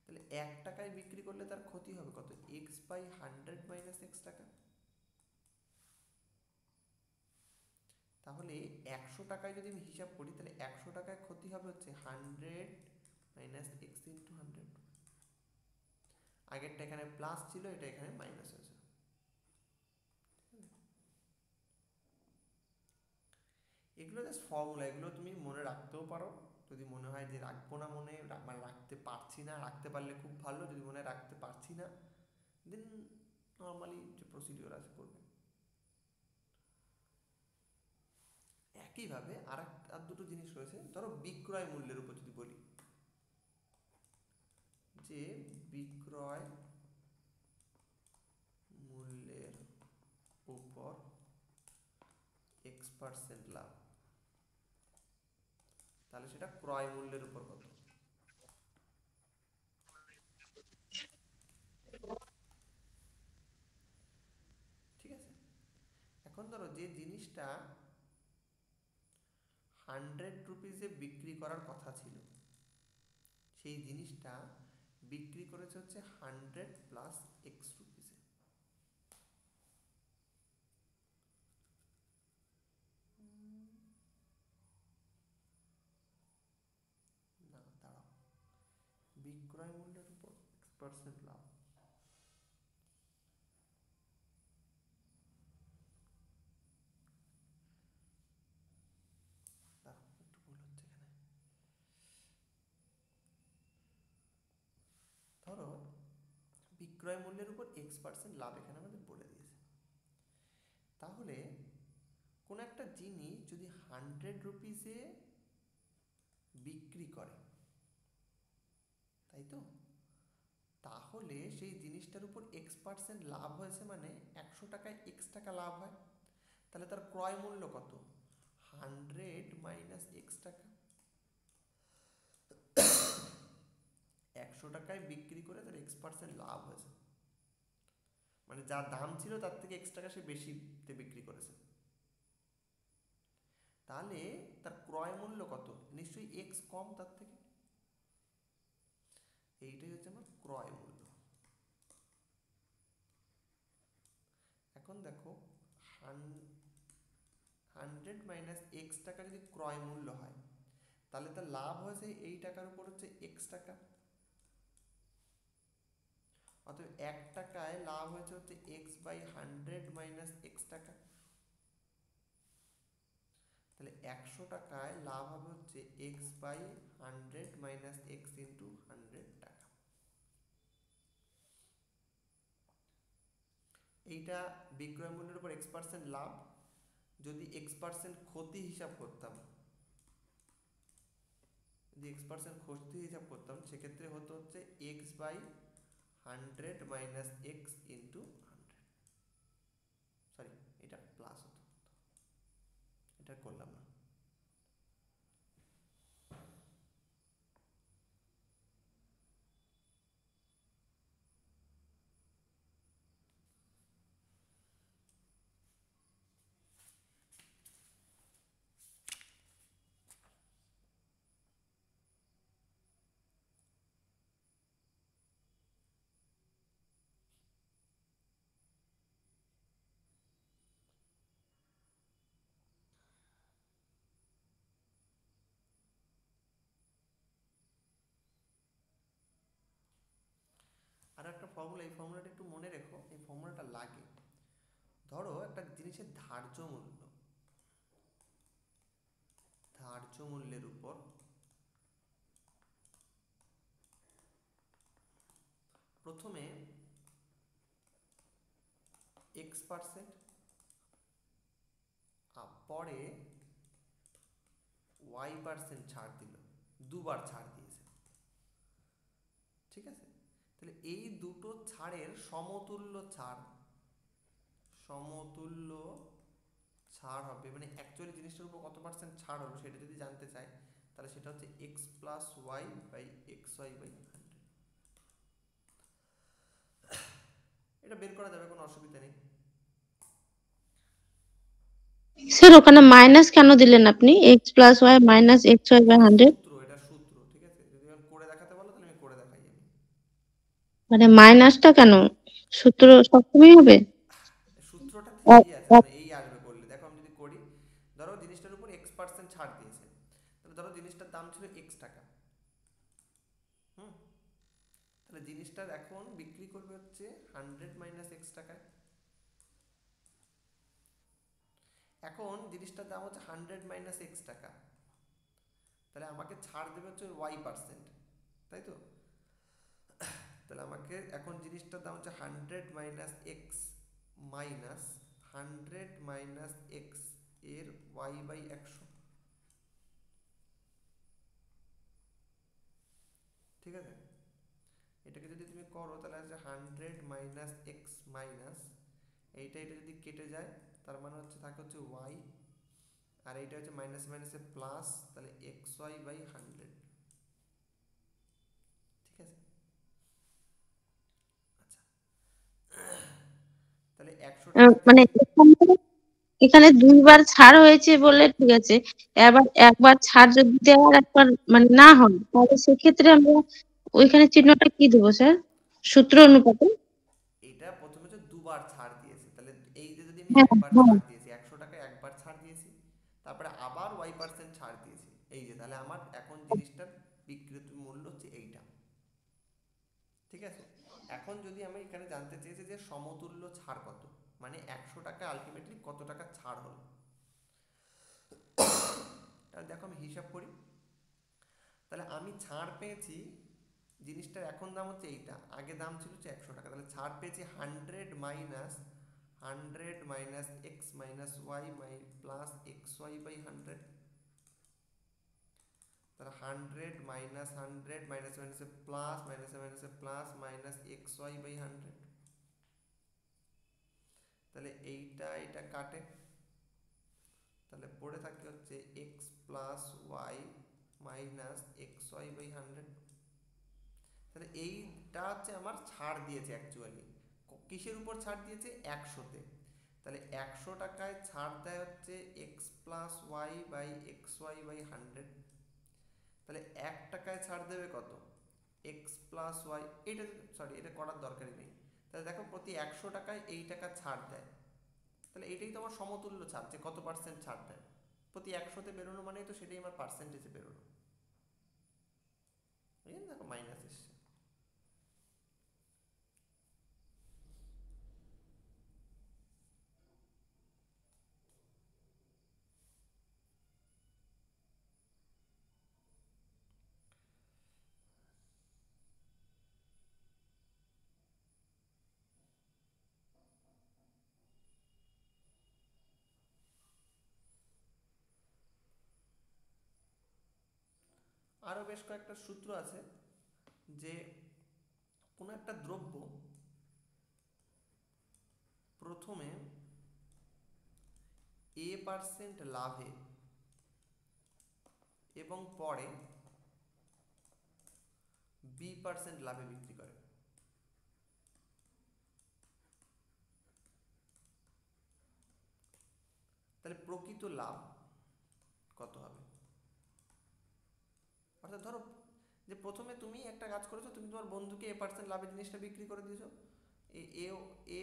তাহলে 1 টাকায় বিক্রি করলে তার ক্ষতি হবে কত, এক্স বাই 100 মাইনাস এক্স টাকা। তাহলে 100 টাকায় যদি আমি হিসাব করি তাহলে 100 টাকায় ক্ষতি হবে হচ্ছে 100 মাইনাস এক্স ইন্টু 100, আগেরটা এখানে প্লাস ছিল, এটা এখানে মাইনাস হয়েছে। এগুলো জাস্ট ফর্মুলা, এগুলো তুমি মনে রাখতেও পারো, যদি মনে হয় যে রাখবো না, মনে মানে রাখতে পারছি না, রাখতে পারলে খুব ভালো, যদি মনে হয় রাখতে পারছি না দেন নর্মালি যে প্রসিডিওর আছে করবে। একইভাবে আর দুটো জিনিস রয়েছে, ধরো বিক্রয় মূল্যের উপর যদি বলি, যে বিক্রয় মূল্যের উপর x% লাভ, তাহলে সেটা ক্রয় মূল্যের উপর কত? ঠিক আছে, এখন ধরো যে জিনিসটা 100 রুপিসে বিক্রি করার কথা ছিল, সেই জিনিসটা বিক্রি করেছে হচ্ছে 100 প্লাস x রুপিসে। না দাঁড়াও, বিক্রয় মূল্যের উপর x% লাভ, দাঁড়াও একটু ভুল হচ্ছে এখানে। ধরো বিক্রয় মূল্যের উপর x% লাভ এখানে আমাদের বলে দিয়েছে, তাহলে কোন একটা জিনিস যদি 100 রুপিসে বিক্রি করে, তাই তো, তাহলে সেই জিনিসটার উপর x% লাভ হয়েছে, মানে 100 টাকায় x টাকা লাভ হয়, তাহলে তার ক্রয় মূল্য কত? 100 মাইনাস x টাকা। 100 টাকায় বিক্রি করে তার x% লাভ হয়েছে, মানে যা দাম ছিল তার থেকে x টাকা সে বেশিতে বিক্রি করেছে, তাহলে তার ক্রয় মূল্য কত? নিশ্চয়ই x কম তার থেকে। এইটাই হচ্ছে আমার ক্রয় মূল্য। এখন দেখো 100 মাইনাস x টাকা যদি ক্রয় মূল্য হয়, তাহলে তার লাভ হয়েছে এই টাকার উপর হচ্ছে x টাকা, অতএব 1 টাকায় লাভ হয়েছে হচ্ছে x বাই 100 মাইনাস x টাকা, তাহলে 100 টাকায় লাভ হবে হচ্ছে x by 100 minus x into 100 টাকা। এইটা বিক্রয় মূল্যের উপর x% লাভ। যদি x% ক্ষতি হিসাব করতাম, যদি x% ক্ষতি হিসাব করতাম, সেক্ষেত্রে হতো হচ্ছে x by 100 minus x into 100, sorry এটা প্লাস হতো, এটা করলাম না। আর একটা ফর্মুলা, এই ফর্মুলাটা একটু মনে রেখো, এই ফর্মুলাটা লাগে। ধরো একটা জিনিসের ধার্য মূল্য, ধার্য মূল্যের উপর প্রথমে x%, পরে y% ছাড় দিল, দুবার ছাড় দিয়েছে, ঠিক আছে। তাহলে এই দুটো ছাড়ের সমতুল্য ছাড়, সমতুল্য ছাড় হবে, মানে অ্যাকচুয়ালি জিনিসটার উপর কত পার্সেন্ট ছাড় হলো সেটা যদি জানতে চাই, তাহলে সেটা হচ্ছে x plus y by xy by 100। এটা বের করা যাবে, কোনো অসুবিধা নেই। স্যার ওখানে মাইনাস কেন দিলেন আপনি? x plus y minus xy by 100, সূত্র, এটা সূত্র, ঠিক আছে। যদি আমি করে দেখাতে বলো তাহলে আমি করে দেখাই। আমি মানে মাইনাসটা কেন? সূত্র সবসময় হবে? সূত্রটা ঠিকই আছে, মানে এই আসবে করলে। দেখো আমি যদি করি, ধরো জিনিসটার উপর x% ছাড় দিয়েছে, তাহলে ধরো জিনিসটার দাম ছিল x টাকা, হুম, তাহলে জিনিসটার এখন বিক্রি করবে হচ্ছে 100 মাইনাস x টাকায়। এখন জিনিসটার দাম হচ্ছে 100 মাইনাস x টাকা, তাহলে আমাকে ছাড় দেবে হচ্ছে y%, তাই তো। তাহলে আমাকে এখন জিনিসটার দাম হচ্ছে 100 minus x minus 100 minus x এর y বাই 100, ঠিক আছে। এটাকে যদি তুমি করো তাহলে আসছে 100 মাইনাস এক্স মাইনাস এটা যদি কেটে যায় তার মানে হচ্ছে থাকে হচ্ছে ওয়াই, আর এইটা হচ্ছে মাইনাস মাইনাসে প্লাস, তাহলে এক্স ওয়াই বাই 100। ঠিক আছে, আচ্ছা তাহলে 100 টাকা মানে এখানে দুইবার ছাড় হয়েছে বলে ঠিক আছে, এবার একবার ছাড় যদি দেওয়ার একবার মানে না হয় তাহলে সেক্ষেত্রে আমরা ওইখানে চিহ্নটা কি দেবো স্যার, সূত্র অনুপাতে? এটা প্রথমে যে দুবার ছাড় দিয়েছে, তাহলে এই যে যদি আমি হ্যাঁ একবার হ্যাঁ। ছাড় দিয়েছি 100 টাকায় একবার ছাড় দিয়েছি, তারপরে আবার y% ছাড় দিয়েছি, এই যে তাহলে আমার এখন জিনিসটার বিক্রিত মূল্য হচ্ছে এইটা। ঠিক আছে, এখন যদি আমি এখানে জানতে চেয়েছি যে সমতুল্য ছাড় কত, মানে 100 টাকা আলটিমেটলি কত টাকা ছাড় হলো, তাহলে দেখো আমি হিসাব করি। তাহলে আমি ছাড় পেয়েছি, জিনিসটার এখন দাম হচ্ছে এইটা, আগে দাম ছিল হচ্ছে 100 টাকা, তাহলে ছাড় পেয়েছি 100 minus x minus y plus x y by 100। তাহলে 100 মাইনাস 100 মাইনাস মাইনাসে প্লাস মাইনাসে মাইনাসে plus minus x y by 100। তাহলে এইটা এটা কাটে, তাহলে পড়ে থাকে হচ্ছে x plus y minus x y by 100। তাহলে এইটা হচ্ছে আমার ছাড় দিয়েছে অ্যাকচুয়ালি, কিসের উপর ছাড় দিয়েছে, 100-তে। তাহলে 100 টাকায় ছাড় দেয় হচ্ছে x plus y by x y by 100। তাহলে 1 টাকায় ছাড় দেবে কত, এক্স প্লাস ওয়াই, এটা সরি এটা করার দরকারই নেই। তাহলে দেখো প্রতি 100 টাকায় এই টাকা ছাড় দেয়, তাহলে এটাই তো আমার সমতুল্য ছাড়, যে কত পার্সেন্ট ছাড় দেয় প্রতি 100-তে বেরোনো, মানেই তো সেটাই আমার পার্সেন্টেজে বেরোনো। বুঝলেন, দেখো মাইনাস এসছে। আরও বেশ কয়েকটা সূত্র আছে, যে কোনো একটা দ্রব্য প্রথমে a% লাভে এবং পরে b% লাভে বিক্রি করে, তাহলে প্রকৃত লাভ কত হবে। অর্থাৎ ধরো যে প্রথমে তুমি একটা কাজ করেছো, তুমি তোমার বন্ধুকে a% লাভে জিনিসটা বিক্রি করে দিয়েছো, এ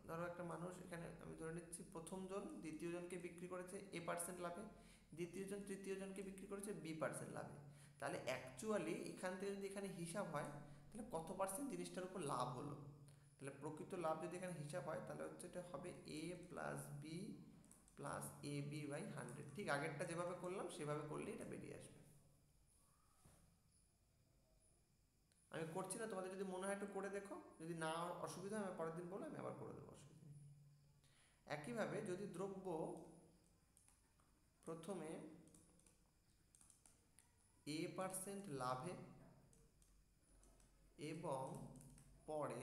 ধরো একটা মানুষ, এখানে আমি ধরে নিচ্ছি প্রথম জন দ্বিতীয় জনকে বিক্রি করেছে a% লাভে, দ্বিতীয় জন তৃতীয় জনকে বিক্রি করেছে b% লাভে। তাহলে অ্যাকচুয়ালি এখান থেকে যদি এখানে হিসাব হয় তাহলে কত পার্সেন্ট জিনিসটার উপর লাভ হলো, তাহলে প্রকৃত লাভ যদি এখানে হিসাব হয় তাহলে হচ্ছে এটা হবে a plus b plus a b by 100। ঠিক আগেরটা যেভাবে করলাম সেভাবে করলেই এটা বেরিয়ে আসবে। আমি করছি না, তোমাদের যদি মনে হয় একটু করে দেখো, যদি না অসুবিধা হয় আমি পরের দিন বলে আমি আবার করে দেবো, অসুবিধা নেই। একইভাবে যদি দ্রব্য প্রথমে a% লাভে এবং পরে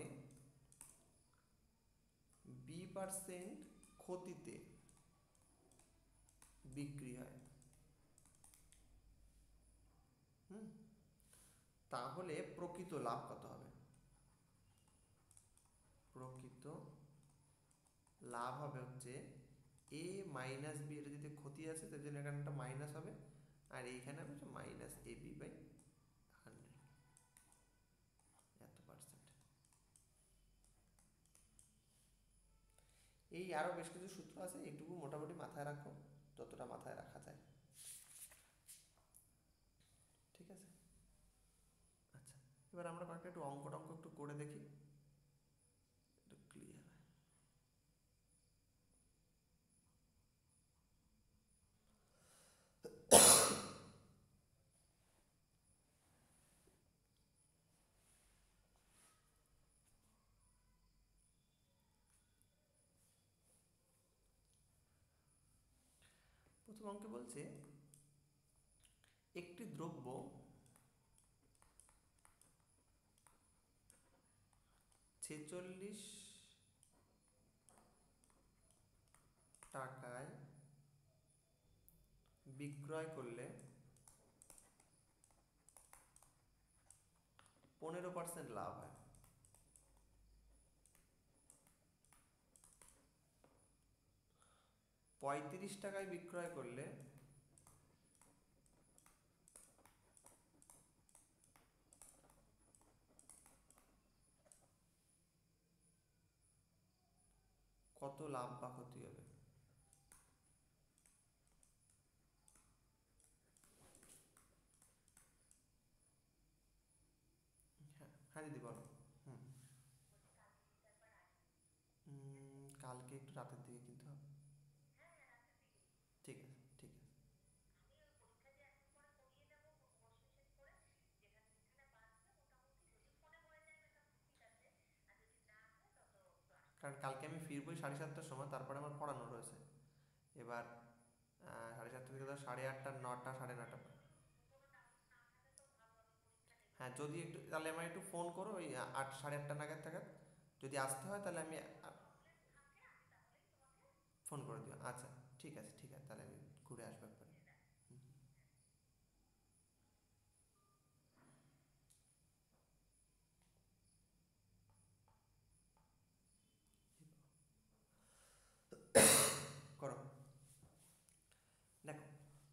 b% ক্ষতিতে বিক্রি হয়, তাহলে প্রকৃত লাভ কত হবে। প্রকৃত লাভ হবে হচ্ছে a মাইনাস বি, এটা যদি ক্ষতি আছে তার জন্য এখানে একটা মাইনাস হবে, আর এইখানে হবে মাইনাস এ বি বাই 100, এত পার্সেন্ট। এই আরও বেশ কিছু সূত্র আছে, এইটুকু মোটামুটি মাথায় রাখো যতটা মাথায় রাখা যায়। ঠিক আছে, আচ্ছা এবার আমরা কয়েকটা একটু অঙ্ক টঙ্ক একটু করে দেখি, একটু ক্লিয়ার হয়। প্রথম অঙ্কে বলছে একটি দ্রব্য 46 টাকায় বিক্রয় করলে 15% লাভ হয়। পঁয়ত্রিশ টাকায় বিক্রয় করলে কত লাভ বা ক্ষতি হবে? হ্যাঁ দিদি বলো। কালকে একটু রাতের দিকে কিনতে হবে। ঠিক আছে ঠিক আছে। কারণ কালকে আমি ফিরবই 7:30টার সময়, তারপরে আমার পড়ানো রয়েছে। এবার 7:30 থেকে 8:30, 9টা, 9:30। হ্যাঁ যদি একটু তাহলে আমার একটু ফোন করো ওই 8, 8:30 নাগাদ টাগাদ। যদি আসতে হয় তাহলে আমি ফোন করে দিও। আচ্ছা ঠিক আছে ঠিক আছে, তাহলে আমি ঘুরে আসবো একবার। করো। দেখো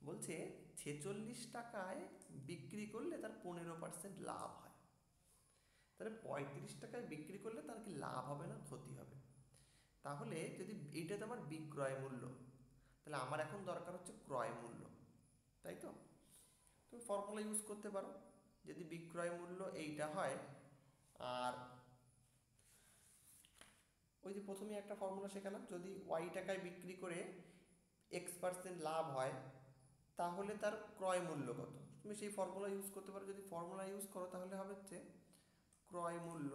বলছে 46 টাকায় বিক্রি করলে তার 15% লাভ হয়। তাহলে 35 টাকায় বিক্রি করলে তার কি লাভ হবে না ক্ষতি হবে? তাহলে যদি এইটা তো আমার বিক্রয় মূল্য, তাহলে আমার এখন দরকার হচ্ছে ক্রয় মূল্য, তাই তো? তুমি ফর্মুলা ইউজ করতে পারো। যদি বিক্রয় মূল্য এইটা হয়, আর ওই যে প্রথমে একটা ফর্মুলা শেখালাম, যদি ওয়াই টাকায় বিক্রি করে x% লাভ হয় তাহলে তার ক্রয় মূল্য কত, তুমি সেই ফর্মুলা ইউজ করতে পারো। যদি ফর্মুলা ইউজ করো তাহলে হবে হচ্ছে ক্রয় মূল্য,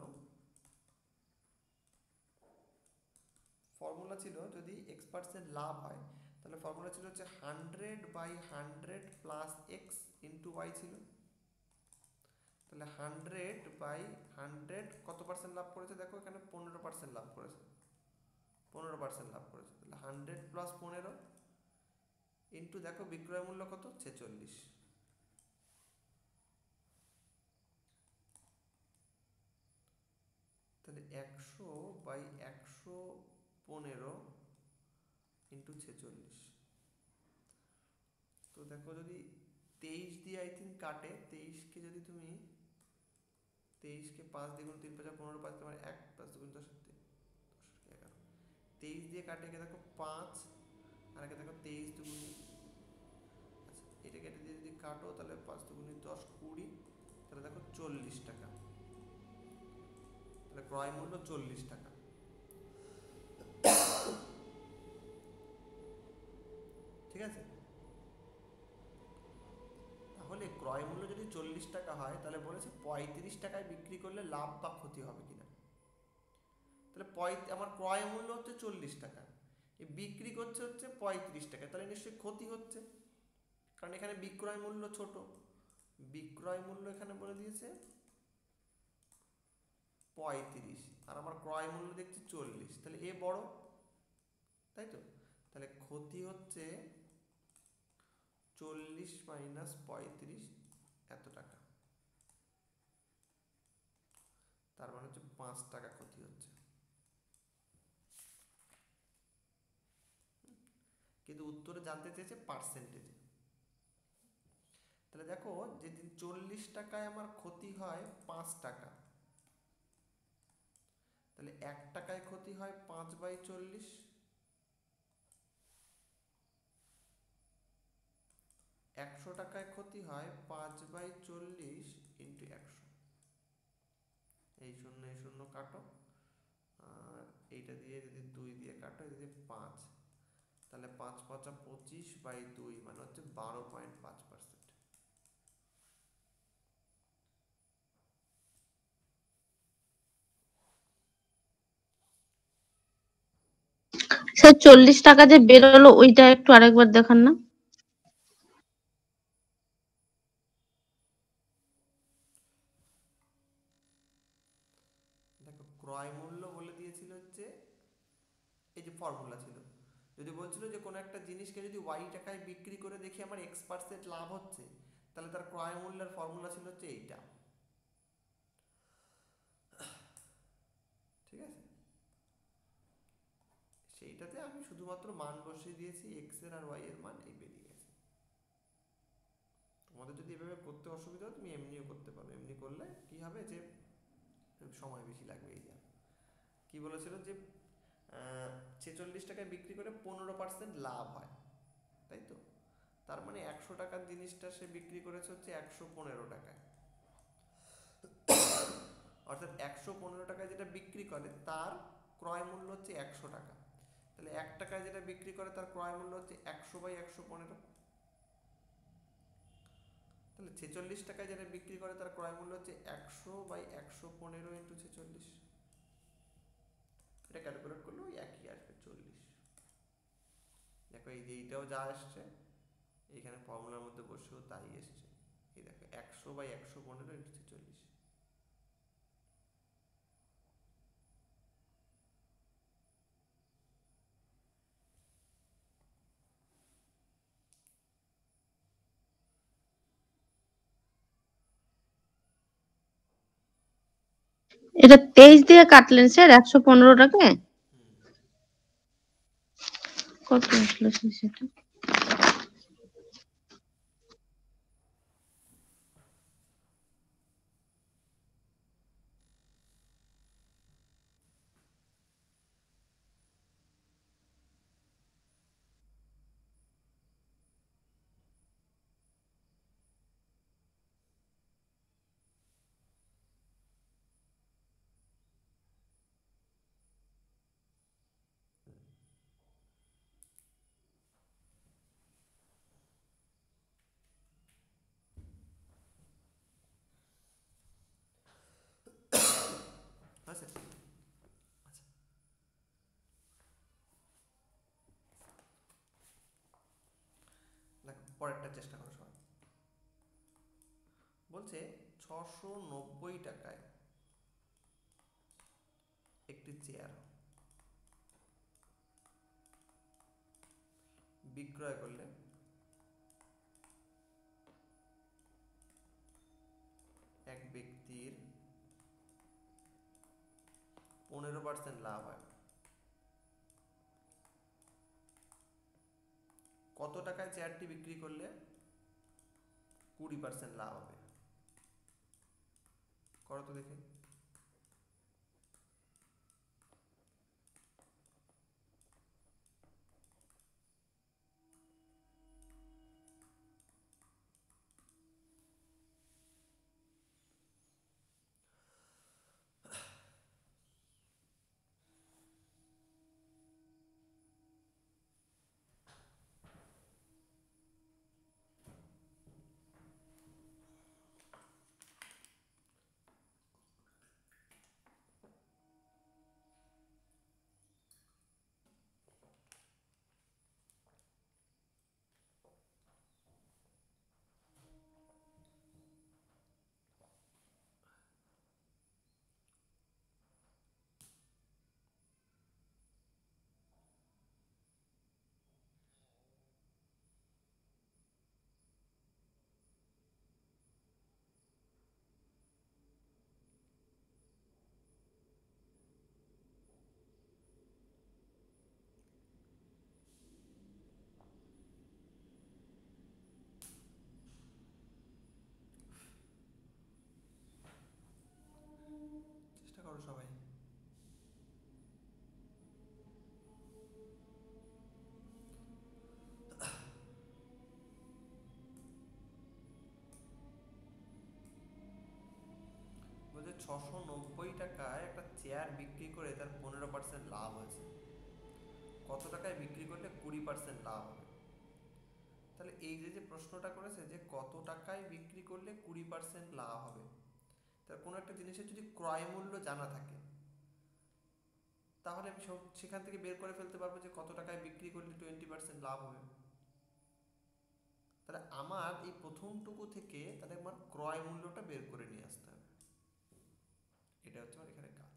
ফর্মুলা ছিল যদি x% লাভ হয় তাহলে ফর্মুলা ছিল হচ্ছে 100/100 প্লাস এক্স ইন্টু ওয়াই ছিল। তাহলে 100/100 কত পার্সেন্ট লাভ করেছে? দেখো এখানে 15% লাভ করেছে, 15% লাভ করেছে। তাহলে 100 প্লাস 15 ইন্টু দেখো বিক্রয় মূল্য কত? 46। তাহলে 100/115 ইন্টু 46। তো দেখো যদি 23 দিয়ে আই থিঙ্ক কাটে, 23কে যদি তুমি 23কে 5 দিয়ে গুণ 3 5 15 5 তোমার 1 5 2 10 11। 23 দিয়ে কাটে, একে দেখো 5 আর একে দেখো 23 দুগুণ। আচ্ছা এটা কেটে দিয়ে যদি কাটো তাহলে 5 দুগুণ 10 20, তাহলে দেখো 40 টাকা। তাহলে ক্রয় মূল্য 40 টাকা। ঠিক আছে, তাহলে ক্রয় মূল্য যদি 40 টাকা হয় তাহলে বলেছে 35 টাকায় বিক্রি করলে লাভ বা ক্ষতি হবে কিনা। তাহলে আমার ক্রয় মূল্য হচ্ছে 40 টাকা, এই বিক্রি করছে হচ্ছে 35 টাকা, তাহলে নিশ্চয়ই ক্ষতি হচ্ছে, কারণ এখানে বিক্রয় মূল্য ছোট। বিক্রয় মূল্য এখানে বলে দিয়েছে 35 আর আমার ক্রয় মূল্য দেখছি 40, তাহলে এ বড়, তাই তো? তাহলে ক্ষতি হচ্ছে 40 মাইনাস 35 এত টাকা, তার মানে হচ্ছে 5 টাকা ক্ষতি হচ্ছে। কিন্তু উত্তরে জানতে চেয়েছে পার্সেন্টেজে। তাহলে দেখো যেদিন 40 টাকায় আমার ক্ষতি হয় 5 টাকা, তাহলে 1 টাকায় ক্ষতি হয় 5/40, 100 টাকায় ক্ষতি হয় 5/40 ইন্টু 100। এই শূন্য এই শূন্য কাটো, আর এইটা দিয়ে যদি 2 দিয়ে কাটো, এটা দিয়ে 5, তাহলে 5 5 25/2 মানে হচ্ছে 12.5%। স্যার 40 টাকা যে বেরোলো ওইটা একটু আরেকবার দেখান না। দেখো ক্রয় জিনিসকে যদি ওয়াই টাকায় বিক্রি করে দেখি আমার X% লাভ হচ্ছে, তাহলে তার ক্রয় মূল্যের ফর্মুলা ছিল হচ্ছে এইটা, ঠিক আছে? সেইটাতে আমি শুধুমাত্র মান বসিয়ে দিয়েছি এক্স এর আর ওয়াই এর মান, এই বেরিয়ে গেছে। তোমাদের যদি এভাবে করতে অসুবিধা হয় তুমি এমনিও করতে পারো, এমনি করলে কি হবে যে সময় বেশি লাগবে। এই কি বলেছিল যে 46 টাকায় বিক্রি করে 15% লাভ হয়, তাই তো? তার মানে 100 টাকার জিনিসটা সে বিক্রি করেছে হচ্ছে 115 টাকায়, অর্থাৎ 115 টাকায় যেটা বিক্রি করে তার ক্রয় মূল্য হচ্ছে 100 টাকা। তাহলে 1 টাকায় যেটা বিক্রি করে তার ক্রয় মূল্য হচ্ছে 100/115। তাহলে 46 টাকায় যেটা বিক্রি করে তার ক্রয় মূল্য হচ্ছে 100/115 × 46। এটা ক্যালকুলেট করলে ওই একই আসবে 40। দেখো এই যে এইটাও যা আসছে এইখানে ফর্মুলার মধ্যে বসেও তাই এসছে। এই দেখো 100/115 × 46। এটা 23 দিয়ে কাটলেন স্যার 115 টাকায়? কত আসলো স্যার সেটা? আচ্ছা আচ্ছা, দেখো পরেরটা চেষ্টা করো সবাই। বলছে 690 টাকায় একটি চেয়ার বিক্রয় করলে এক ব্যক্তির 15% লাভ হয়। কত টাকায় চেয়ারটি বিক্রি করলে 20% লাভ হবে? করো তো দেখি। চেষ্টা করো সবাই। বলছে 690 টাকায় একটা চেয়ার বিক্রি করে তার 15% লাভ হয়েছে। কত টাকায় বিক্রি করলে 20% লাভ হবে? তাহলে এই যে প্রশ্নটা করেছে যে কত টাকায় বিক্রি করলে 20% লাভ হবে, তার কোনো একটা জিনিসের যদি ক্রয় মূল্য জানা থাকে তাহলে আমি সেখান থেকে বের করে ফেলতে পারবো যে কত টাকায় বিক্রি করলে 20% লাভ হবে। তাহলে আমার এই প্রথমটুকু থেকে তাহলে আমার ক্রয় মূল্যটা বের করে নিয়ে আসতে হবে। এটা হচ্ছে আমার এখানে কাজ।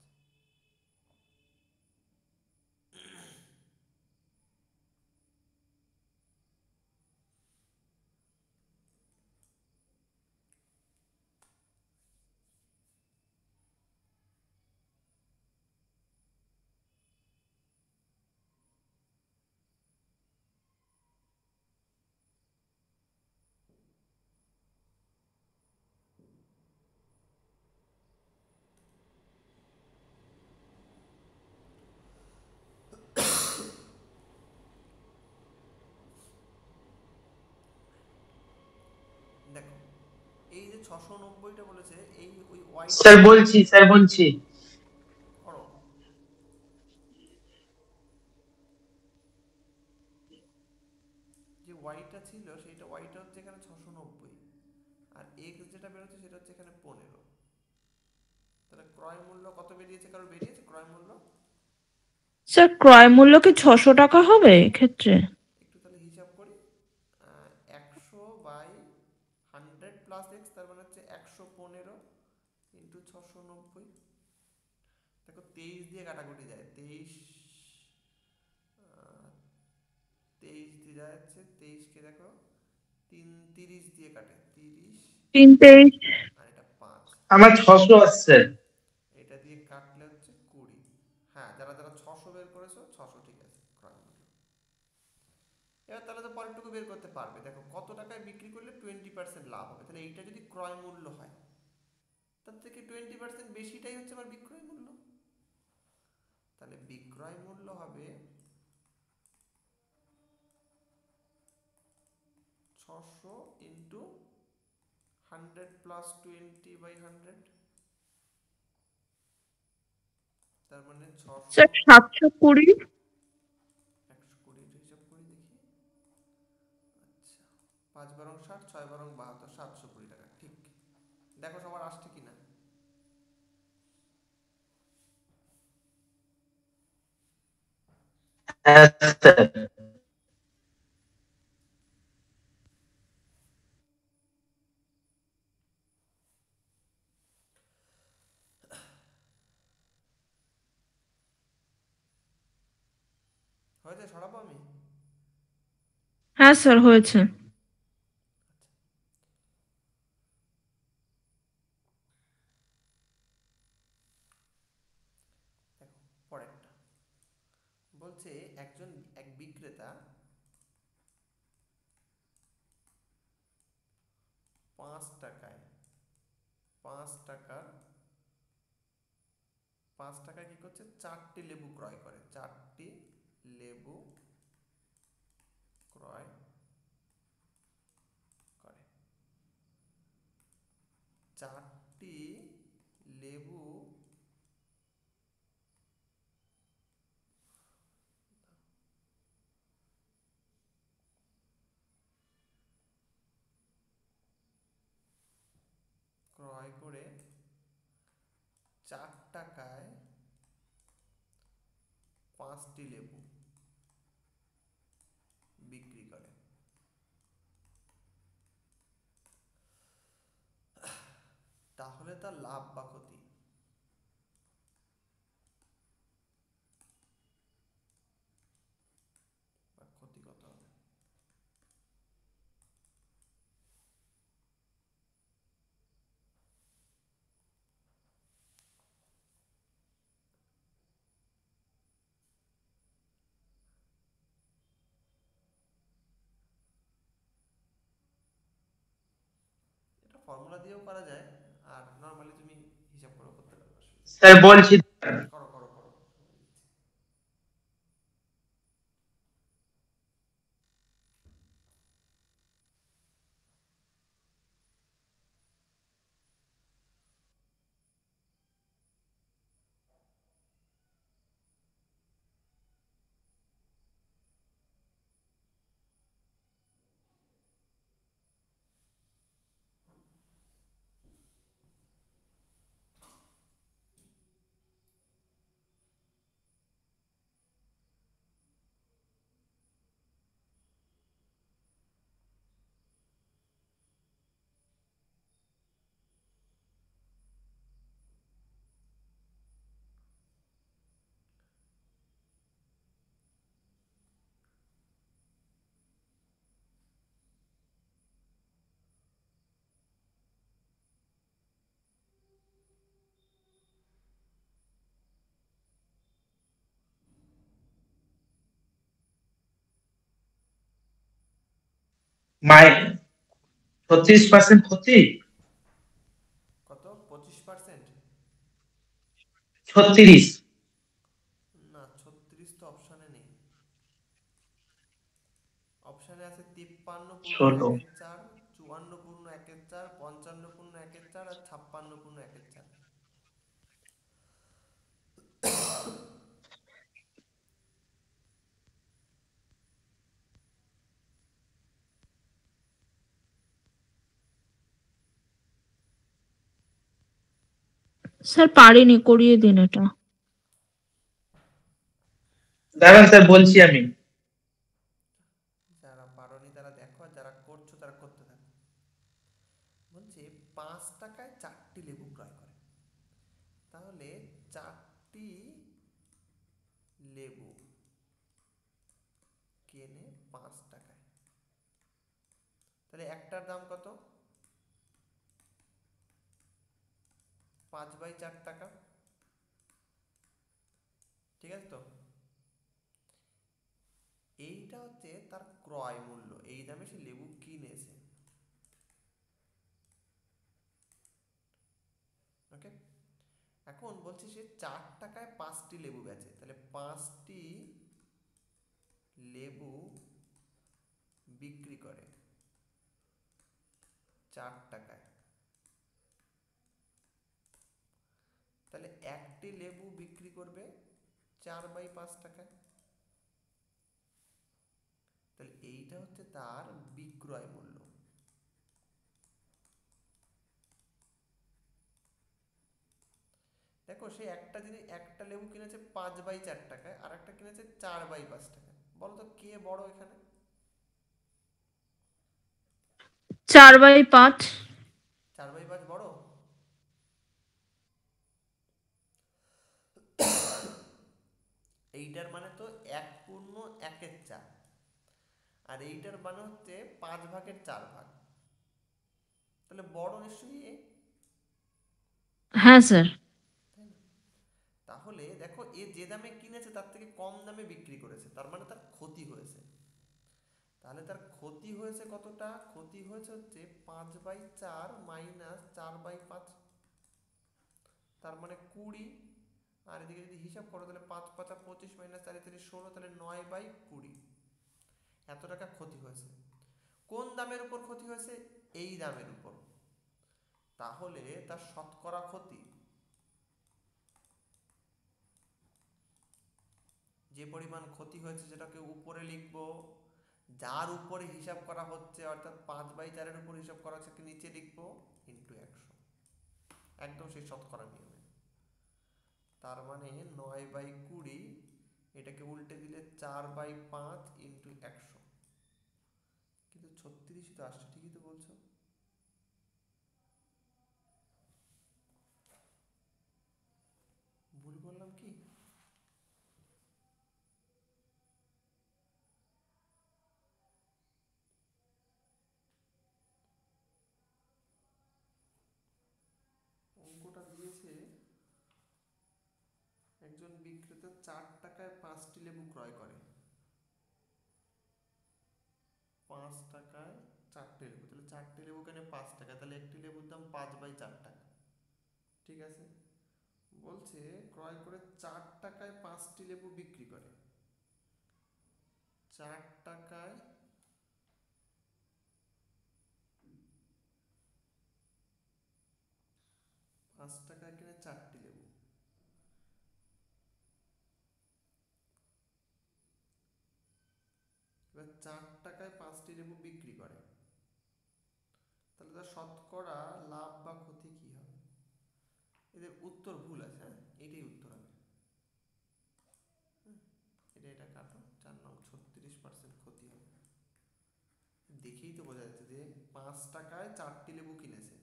690টা বলেছে, এই ওই ওয়াই স্যার বলছি করো। যে ওয়াইটা ছিল সেইটা ওয়াইটা হচ্ছে এখানে 690, আর এক্স যেটা বেরোচ্ছে সেটা হচ্ছে এখানে 15। তাহলে ক্রয় মূল্য কত বেরিয়েছে, কারো বেরিয়েছে ক্রয় মূল্য? স্যার ক্রয় মূল্য কি 600 টাকা হবে এক্ষেত্রে? একটু তাহলে হিসাব করি। 100/100 প্লাস এক্স, তার মানে হচ্ছে 115 ইন্টু 690। দেখো 23 দিয়ে কাটাকুটি যায়, 23 দিয়ে যাচ্ছে, 23কে দেখো 30 দিয়ে কাটে, 30 তিনটে। আর এটা 5, আমার 600 আসছে। এটা দিয়ে কাটলে হচ্ছে 20। হ্যাঁ, যারা যারা 600 বের করেছো 600 ঠিক আছে ক্রয় মূল্য। এবার তাহলে তো পরেরটুকু বের করতে পারবে। দেখো কত টাকায় বিক্রি করলে 20% লাভ হবে, তাহলে এইটা যদি ক্রয় মূল্য হয় তার থেকে 20% বেশিটাই হচ্ছে আমার বিক্রয় মূল্য। তাহলে বিক্রয় মূল্য হবে 600 ইন্টু 100 প্লাস 20/100, তার মানে 600। স্যার 720। 120 হিসাব করি দেখি। আচ্ছা, 5 × 60, 6 × 72, 720 টাকা। ঠিক, দেখো সবার আসছে কিনা। হ্যাঁ স্যার। হয়েছে, সরাবো আমি? হ্যাঁ স্যার হয়েছে। দেখো পরেরটা বলছে, এক বিক্রেতা 5 টাকায় 5 টাকার 5 টাকায় কি করছে, 4টি লেবু ক্রয় করে। 4টি লেবু ক্রয় করে। 4টি লেবু ক্রয় করে 4 টাকায় 5টি লেবু বিক্রি করে। তাহলে তার লাভ বা ক্ষতি? বা ক্ষতি কত হবে? এটা ফর্মুলা দিয়েও করা যায়, আর নর্মালি তুমি হিসাব করে করতে পারবে। স্যার বলছি করো করো করো। মাই 36% ক্ষতি। কত? 25%? 36। না, 36 তো অপশানে নেই। অপশানে আছে 53 × ছোট। 1/4, 54 × 1/4, 55 × 1/4 আর 56 × 1/4। স্যার পারিনি, করিয়ে দিন এটা। দাঁড়ান স্যার বলছি আমি। যারা পারোনি তারা দেখো, আর যারা করছো তারা করতে থাকো। বলছে 5 টাকায় 4টি লেবু ক্রয় করে, তাহলে 4টি লেবু কেনে 5 টাকায়, তাহলে একটার দাম কত? 5/4 টাকা, ঠিক আছে তো? এইটা হচ্ছে তার ক্রয় মূল্য, এই দামে সে লেবু কিনেছে। ওকে, এখন বলছে সে 4 টাকায় 5টি লেবু বেচে, তাহলে 5টি লেবু বিক্রি করে 4 টাকায়, তাহলে একটি লেবু বিক্রি করবে 4/5 টাকায়, তাহলে এইটা হচ্ছে তার বিক্রয় মূল্য। দেখো সে একটা লেবু কিনেছে 5/4 টাকায়, আর একটা কিনেছে 4/5 টাকায়, বলো তো কে বড় এখানে? 4/5। 4/5 বড়? এইটার মানে তো 1/1/4, আর এইটার মানে হচ্ছে 5/4 তাহলে বড় নিশ্চয়ই এ, হ্যাঁ স্যার। তাই না? তাহলে দেখো এ যে দামে কিনেছে তার থেকে কম দামে বিক্রি করেছে, তার মানে তার ক্ষতি হয়েছে। তাহলে তার ক্ষতি হয়েছে কতটা? ক্ষতি হয়েছে হচ্ছে 5/4 মাইনাস 4/5, তার মানে 20। আর এদিকে যদি হিসাব করো তাহলে 5×5 = 25 মাইনাস 4×3 = 16, তাহলে 9/20। এত টাকা ক্ষতি হয়েছে। কোন দামের উপর ক্ষতি হয়েছে? এই দামের উপর। তাহলে তার শতকরা ক্ষতি, যে পরিমাণ ক্ষতি হয়েছে সেটাকে উপরে লিখবো, যার উপরে হিসাব করা হচ্ছে অর্থাৎ 5/4 উপর হিসাব করা হচ্ছে নিচে লিখবো ইন্টু 100, একদম সেই শতকরা নিয়মে। তার মানে 9/20, এটাকে উল্টে দিলে 4/5 ইন্টু 100, কিন্তু 36 তো আসছে, ঠিকই তো বলছো। ভুল বললাম কি? অঙ্কটা দিয়েছে একজন বিক্রেতা 4 টাকায় 5টি লেবু ক্রয় করে, 5 টাকায় 4টে লেবু, তাহলে 4টে লেবু কেনে 5 টাকা, তাহলে একটি লেবুর দাম 5/4 টাকা, ঠিক আছে। বলছে ক্রয় করে 4 টাকায় 5টি লেবু বিক্রি করে, 4 টাকায় 5 টাকায় কিনে 4টি লেবু, এবার 4 টাকায় 5টি লেবু বিক্রি করে, তাহলে তার শতকরা লাভ বা ক্ষতি কি হবে? এদের উত্তর ভুল আছে, হ্যাঁ, এটাই উত্তর হবে। এটা কাটো, 4 নং 36% ক্ষতি হবে। দেখেই তো বোঝা যাচ্ছে যে 5 টাকায় 4টি লেবু কিনেছে,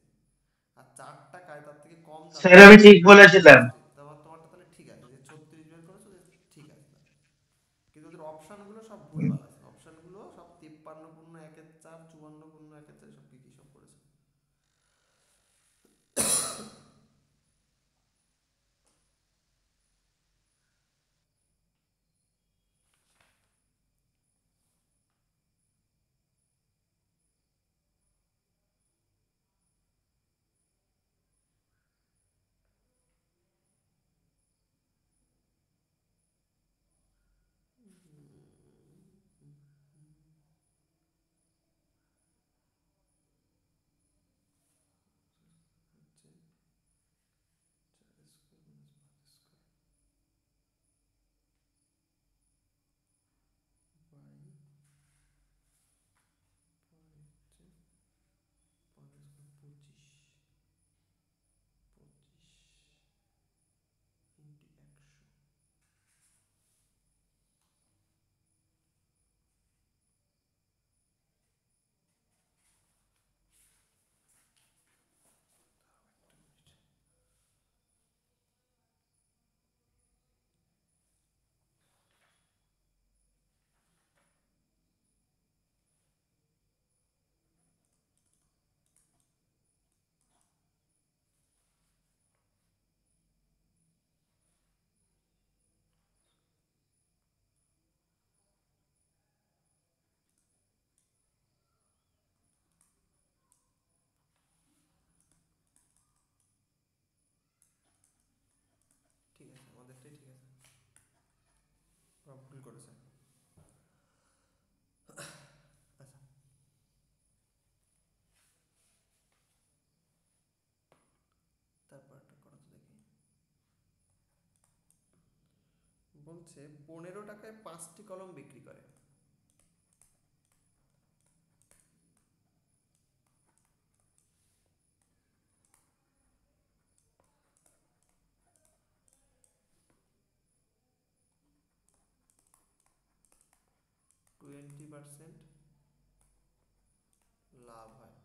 আর 4 টাকায় তার থেকে কম দামে, স্যার আমি ঠিক বলেছিলাম। তোমারটা তাহলে ঠিক আছে, যে 36 বের করেছো, ঠিক আছে। কিন্তু ওদের অপশনগুলো সব ভুলভাল আছে, অপশনগুলো সব 53/1/4, 54/1/4, সব কি সব করেছে। করেছে। আচ্ছা, তারপরটা করো তো দেখি। বলছে 15 টাকায় 5টি কলম বিক্রি করে। %20 লাভ হয়।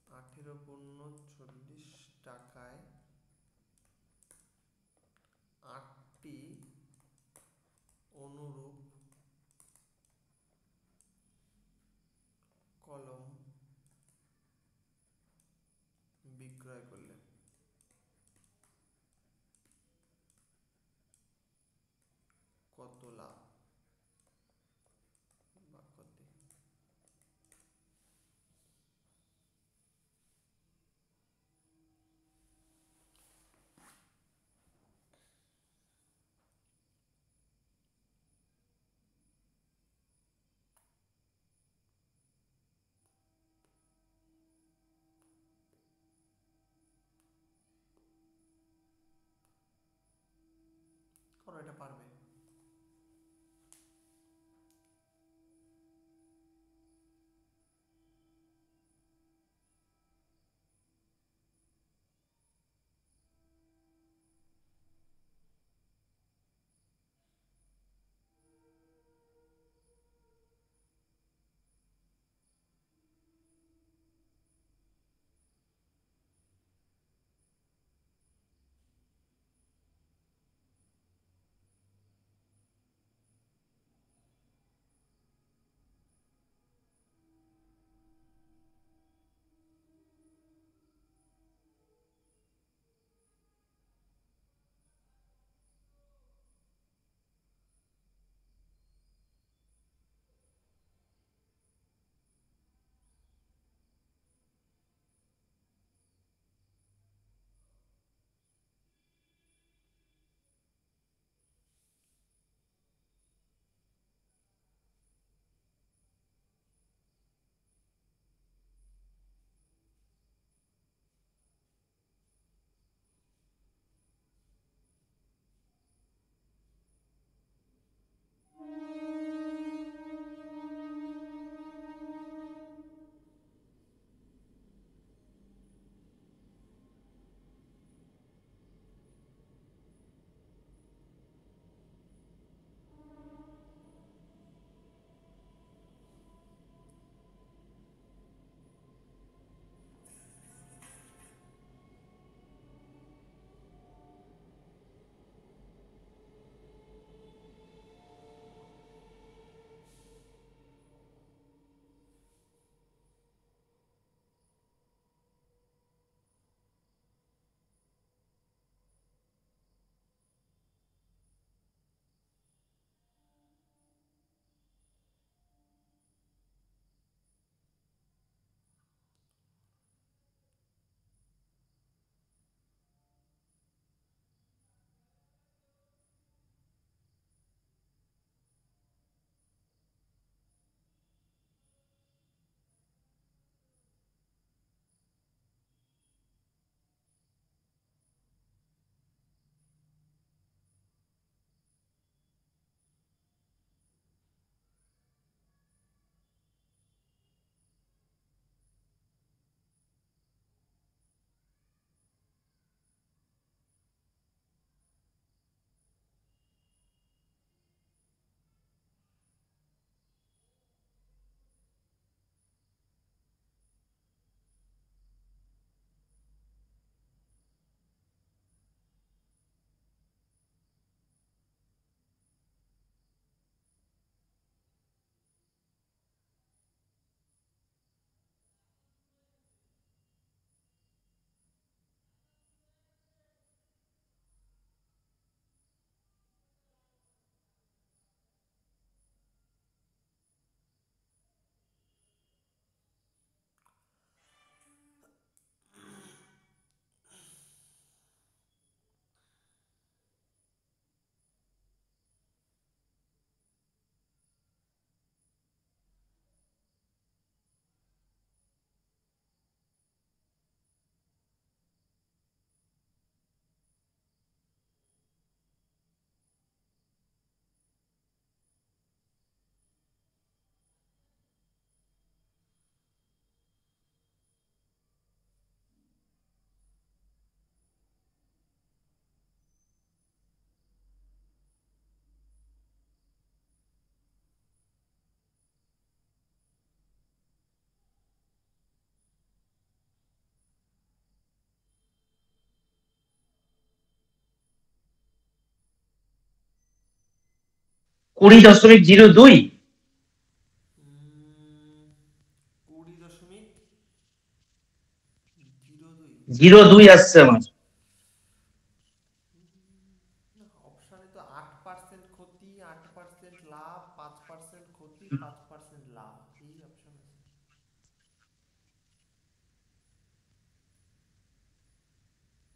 18 পণ্য 40 টাকায় 8টি অনুরূপ কলম বিক্রয় করলে কত লাভ? বা কত? করো, এটা পারবে। 20.02। 20.02 02 আসছে আমার। অপশানে তো 8% ক্ষতি, 8% লাভ, 5% ক্ষতি, 5% লাভ, এই অপশন আছে।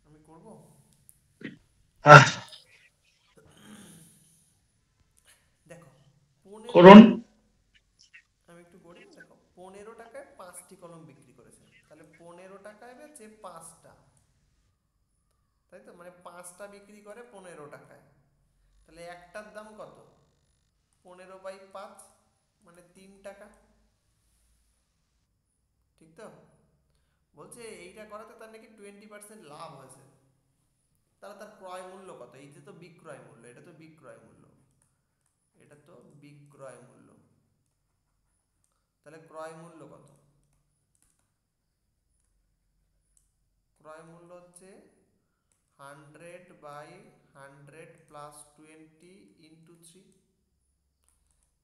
আমি করব। আহ, দেখো 15 করুন। আমি একটু করি। দেখো 15 টাকায় 5টি কলম বিক্রি করেছে, তাহলে 15 টাকায় বেচে 5টা, তাই তো, মানে 5টা বিক্রি করে 15 টাকায়, তাহলে একটার দাম কত? 15/5 মানে 3 টাকা, ঠিক তো? বলছে এইটা করাতে তার নাকি 20% লাভ হয়েছে। তাহলে তার ক্রয় মূল্য কত? এই যে তো বিক্রয় মূল্য, এটা তো বিক্রয় মূল্য, এটা তো বিক্রয় মূল্য, তাহলে ক্রয় মূল্য কত? ক্রয় মূল্য হচ্ছে 100/100 প্লাস 20 ইন্টু 3,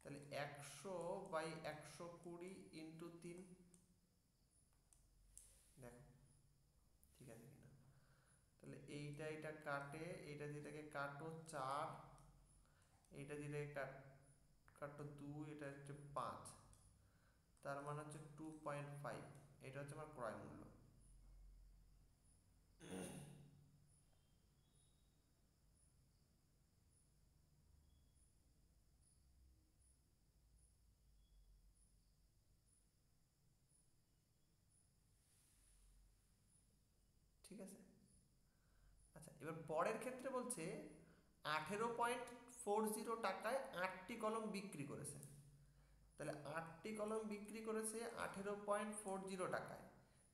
তাহলে 100/120 ইন্টু 3। দেখো ঠিক আছে কিনা, তাহলে এইটা কাটে, এইটা দিয়ে এটাকে কাটো 4, এইটা দিয়ে এটাকে কাটো 2, এটা হচ্ছে 5, তার মানে হচ্ছে 2.5, এটা হচ্ছে আমার ক্রয় মূল্য। ঠিক আছে, আচ্ছা এবার পরের ক্ষেত্রে বলছে 18.40 টাকায় 8টি কলম বিক্রি করেছে, তাহলে 8টি কলম বিক্রি করেছে 18.40 টাকায়,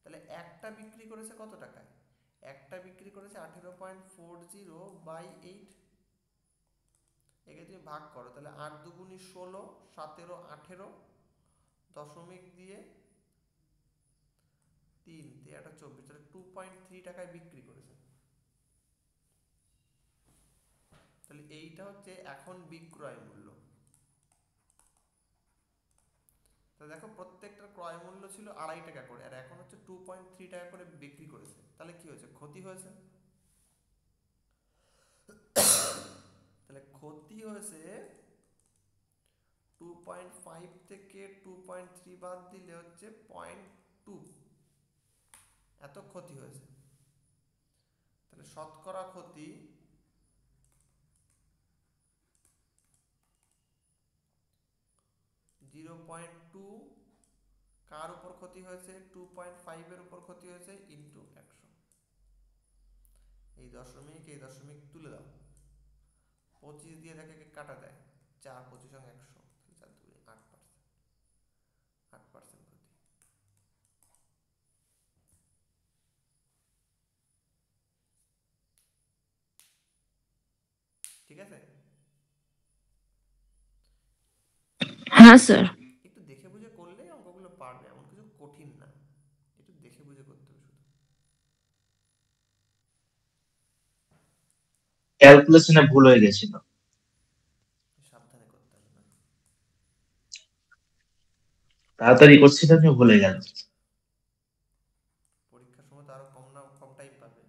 তাহলে একটা বিক্রি করেছে কত টাকায়? একটা বিক্রি করেছে 18.40/8, একে তুমি ভাগ করো, তাহলে 8 দুগুণি 16, 17 18, দশমিক দিয়ে 3 দিয়ে 24, তাহলে 2.3 টাকায় বিক্রি করেছে। তাহলে এইটা হচ্ছে এখন বিক্রয় মূল্য। তো দেখো প্রত্যেকটার ক্রয় মূল্য ছিল 2.5 টাকা করে, আর এখন হচ্ছে 2.3 টাকা করে বিক্রি করেছে, তাহলে কি হয়েছে? ক্ষতি হয়েছে। তাহলে ক্ষতি হয়েছে 2.5 থেকে 2.3 বাদ দিলে হচ্ছে 0.2, এত ক্ষতি হয়েছে। তাহলে শতকরা ক্ষতি 0.2, কার উপর ক্ষতি হয়েছে? 2.5 এর উপর ক্ষতি হয়েছে ইন্টু 100। এই দশমিক তুলে দাও, 25 দিয়ে দেখে কাটা দেয়, 4 25 100, 4 2 8%, 8% ক্ষতি। ঠিক আছে, হ্যাঁ স্যার। একটু দেখে বুঝে করলেই অঙ্কগুলো পারবে, এমন কিছু কঠিন না, একটু দেখে বুঝে করতে হবে শুধু। ক্যালকুলেশনে ভুল হয়ে গেছিল। সাবধানে করতে হবে না। তাড়াতাড়ি করছিলাম, ভুলে গেল। পরীক্ষার সময় তো আরো কম টাইম পাবে,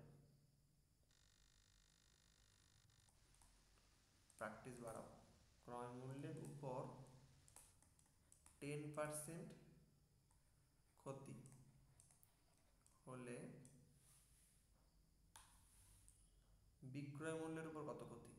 প্র্যাকটিস বাড়াও। ক্রয় মূল্যের উপর 10% ক্ষতি হলে বিক্রয় মূল্যের উপর কত ক্ষতি?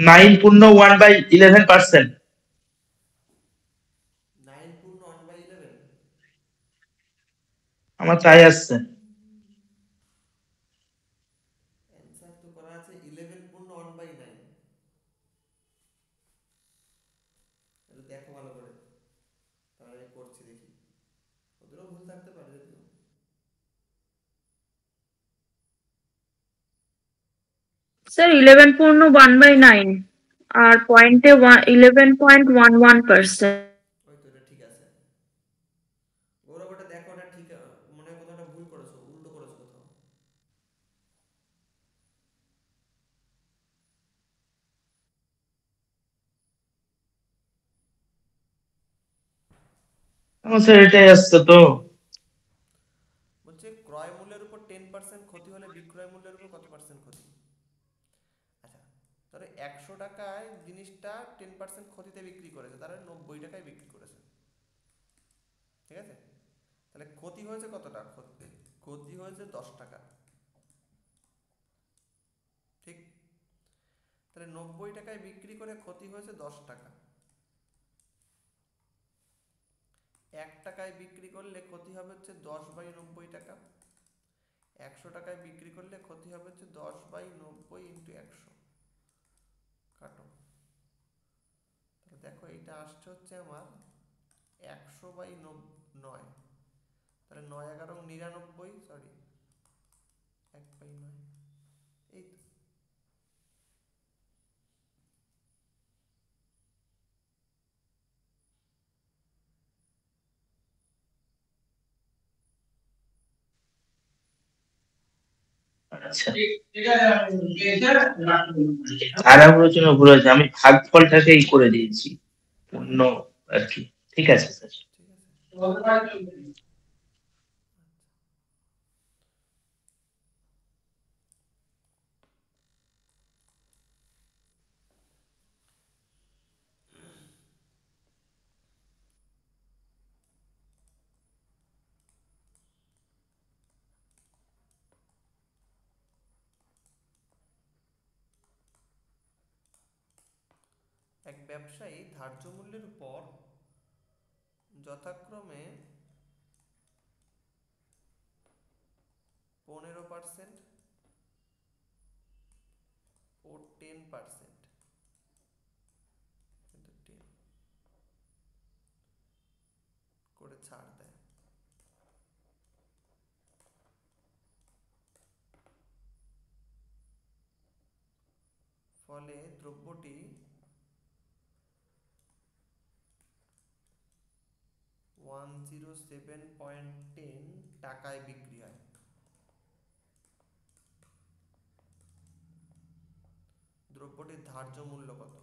9.1/11%। 9.1/11? আমার তাই আসছে। অ্যান্সার তো করা আছে 11.1/9। একটু দেখো ভালো করে, তাহলে আমি করছি দেখি, ওদেরও ভুল থাকতে পারে যদিও। স্যার 11.1/9 আর পয়েন্টে 11.11%। ওই তো, এটা ঠিক আছে। গৌরব, ওটা দেখো, ওটা ঠিক মনে হয় কোথাও একটা ভুল করেছো, উল্টো করেছো কোথাও। আমার স্যার এটাই আসছে তো। বলছে ক্রয় মূল্যের উপর 10% ক্ষতি হলে বিক্রয় মূল্যের উপর কত পার্সেন্ট ক্ষতি? আচ্ছা, ধরো 100 টাকায় জিনিসটা 10% ক্ষতিতে বিক্রি করেছে, তাহলে 90 টাকায় বিক্রি করেছে, ঠিক আছে? তাহলে ক্ষতি হয়েছে কতটা? ক্ষতি হয়েছে 10 টাকা, ঠিক? তাহলে 90 টাকায় বিক্রি করে ক্ষতি হয়েছে 10 টাকা। 1 টাকায় বিক্রি করলে ক্ষতি হবে হচ্ছে 10/90 টাকা। 100 টাকায় বিক্রি করলে ক্ষতি হবে হচ্ছে 10/90 × 100, কাটো। তাহলে দেখো, এইটা আসছে হচ্ছে আমার 100/9। তাহলে 9×11 = 99, সরি, 1/9, এই তো। আচ্ছা, তাড়াহুড়োর জন্য ভুল হয়েছে, আমি ভাগফলটাকেই করে দিয়েছি অন্য আর কি। ঠিক আছে স্যার। ঠিক আছে। এক ব্যবসায়ী ধার্য মূল্যের উপর যথাক্রমে 15% ও 10%, কিন্তু 10 করে ছাড় দেয়। ফলে দ্রব্যটি 107.10 টাকায় বিক্রি হয়। দ্রব্যটির ধার্য মূল্য কত?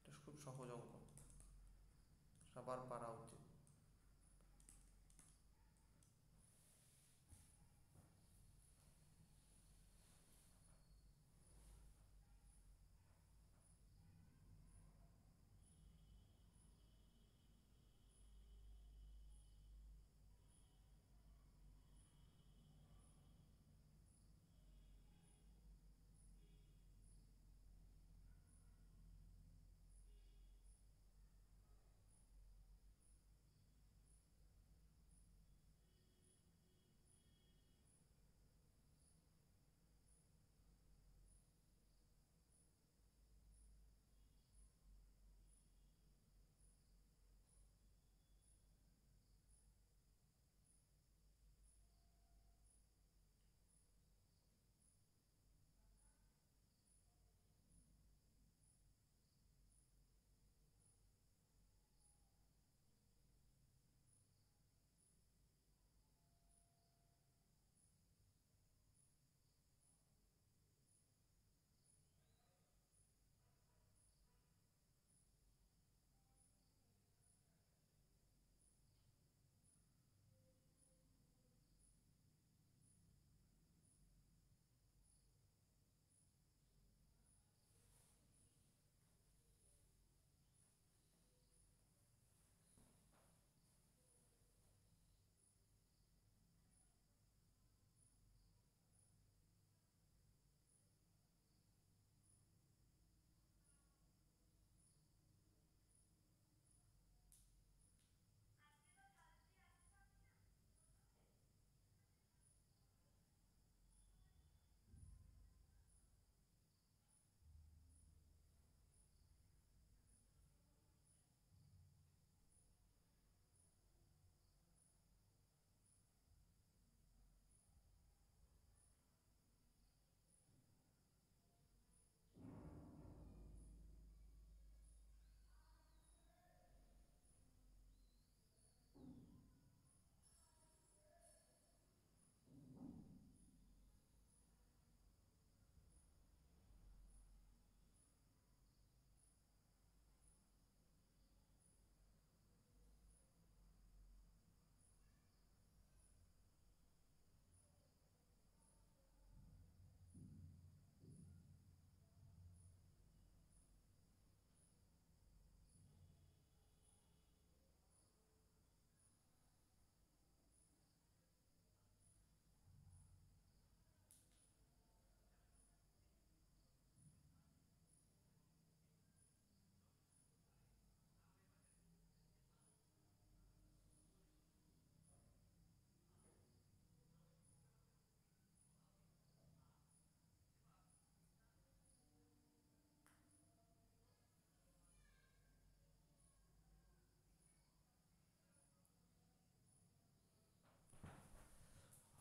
এটা খুব সহজ অঙ্ক, সবার পারা উচিত।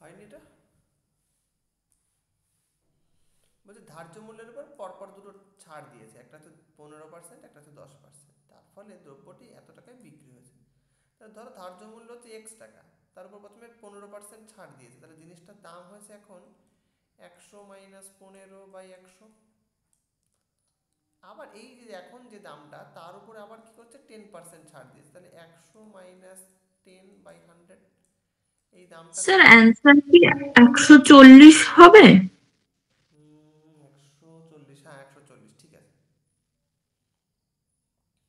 হয়নি এটা? বলছে ধার্য মূল্যের উপর পরপর দুটো ছাড় দিয়েছে, একটা হচ্ছে 15%, একটা হচ্ছে 10%। তার ফলে দ্রব্যটি এত টাকায় বিক্রি হয়েছে। তাহলে ধরো ধার্য মূল্য হচ্ছে x টাকা, তার উপর প্রথমে 15% ছাড় দিয়েছে, তাহলে জিনিসটার দাম হয়েছে এখন 100 মাইনাস 15/100। আবার এই যে এখন যে দামটা তার উপরে আবার কি করছে 10% ছাড় দিয়েছে, তাহলে 100 মাইনাস 10/100 এই দামটা স্যার অ্যান্সার কি 140 হবে? 140, হ্যাঁ 140 ঠিক আছে।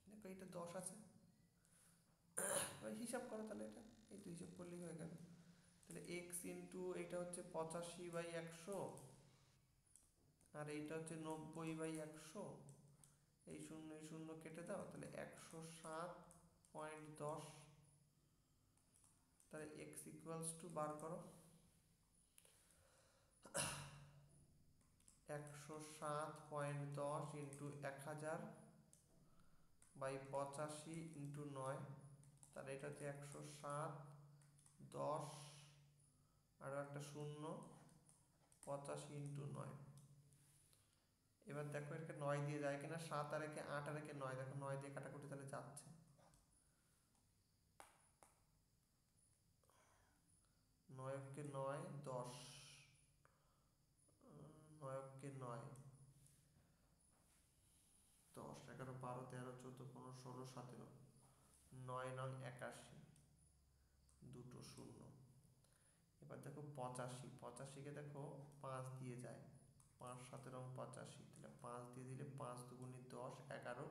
দেখো এটা 10 আছে, হিসাব করো তাহলে এটা, এই তো হিসাব করলেই হয়ে গেল। তাহলে x ইন্টু এটা হচ্ছে 85/100 আর এইটা হচ্ছে 90/100, এই শূন্য কেটে দাও, তাহলে 107.10। তাহলে x ইকুয়ালস টু বার করো 107.10 ইন্টু 1000/85 ইন্টু 9, তাহলে এটা হচ্ছে 107, 10 আর একটা শূন্য, 85 ইন্টু 9। এবার দেখো এটাকে 9 দিয়ে যায় কিনা, 7 আর একে 8 আর একে 9, দেখো 9 দিয়ে কাটাকুটি তাহলে যাচ্ছে। 9 কে 9, 10, 9 কে 9, 10, 11, 12, 13, 14, 15, 16, 17, 9 9 81, দুটো শূন্য। এবার দেখো 85 কে দেখো 5 দিয়ে যায়, 5 7 রং 85, তাহলে 5 দিয়ে দিলে 5 দুগুণি 10, 11,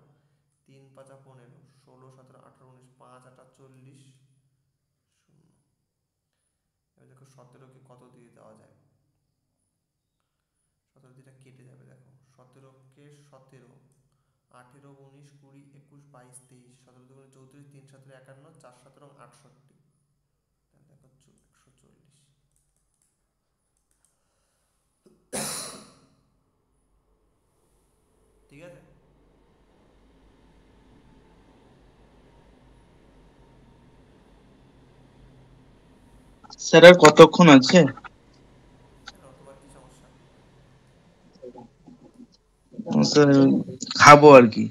3 5 15, 16 17 18 19, 5 8 40, শূন্য। এবার দেখো 17 কে কত দিয়ে দেওয়া যায়, 17 দিয়ে কেটে যাবে, দেখো 17 কে 17, 18 19 20 21 22 23, 17 দুগুণে 34, 3 17 51, 4 7 রং 68, তাহলে দেখো 140। ঠিক আছে। স্যার আর কতক্ষণ আছে? কেন তোমার কি সমস্যা? স্যার খাবো আর কি।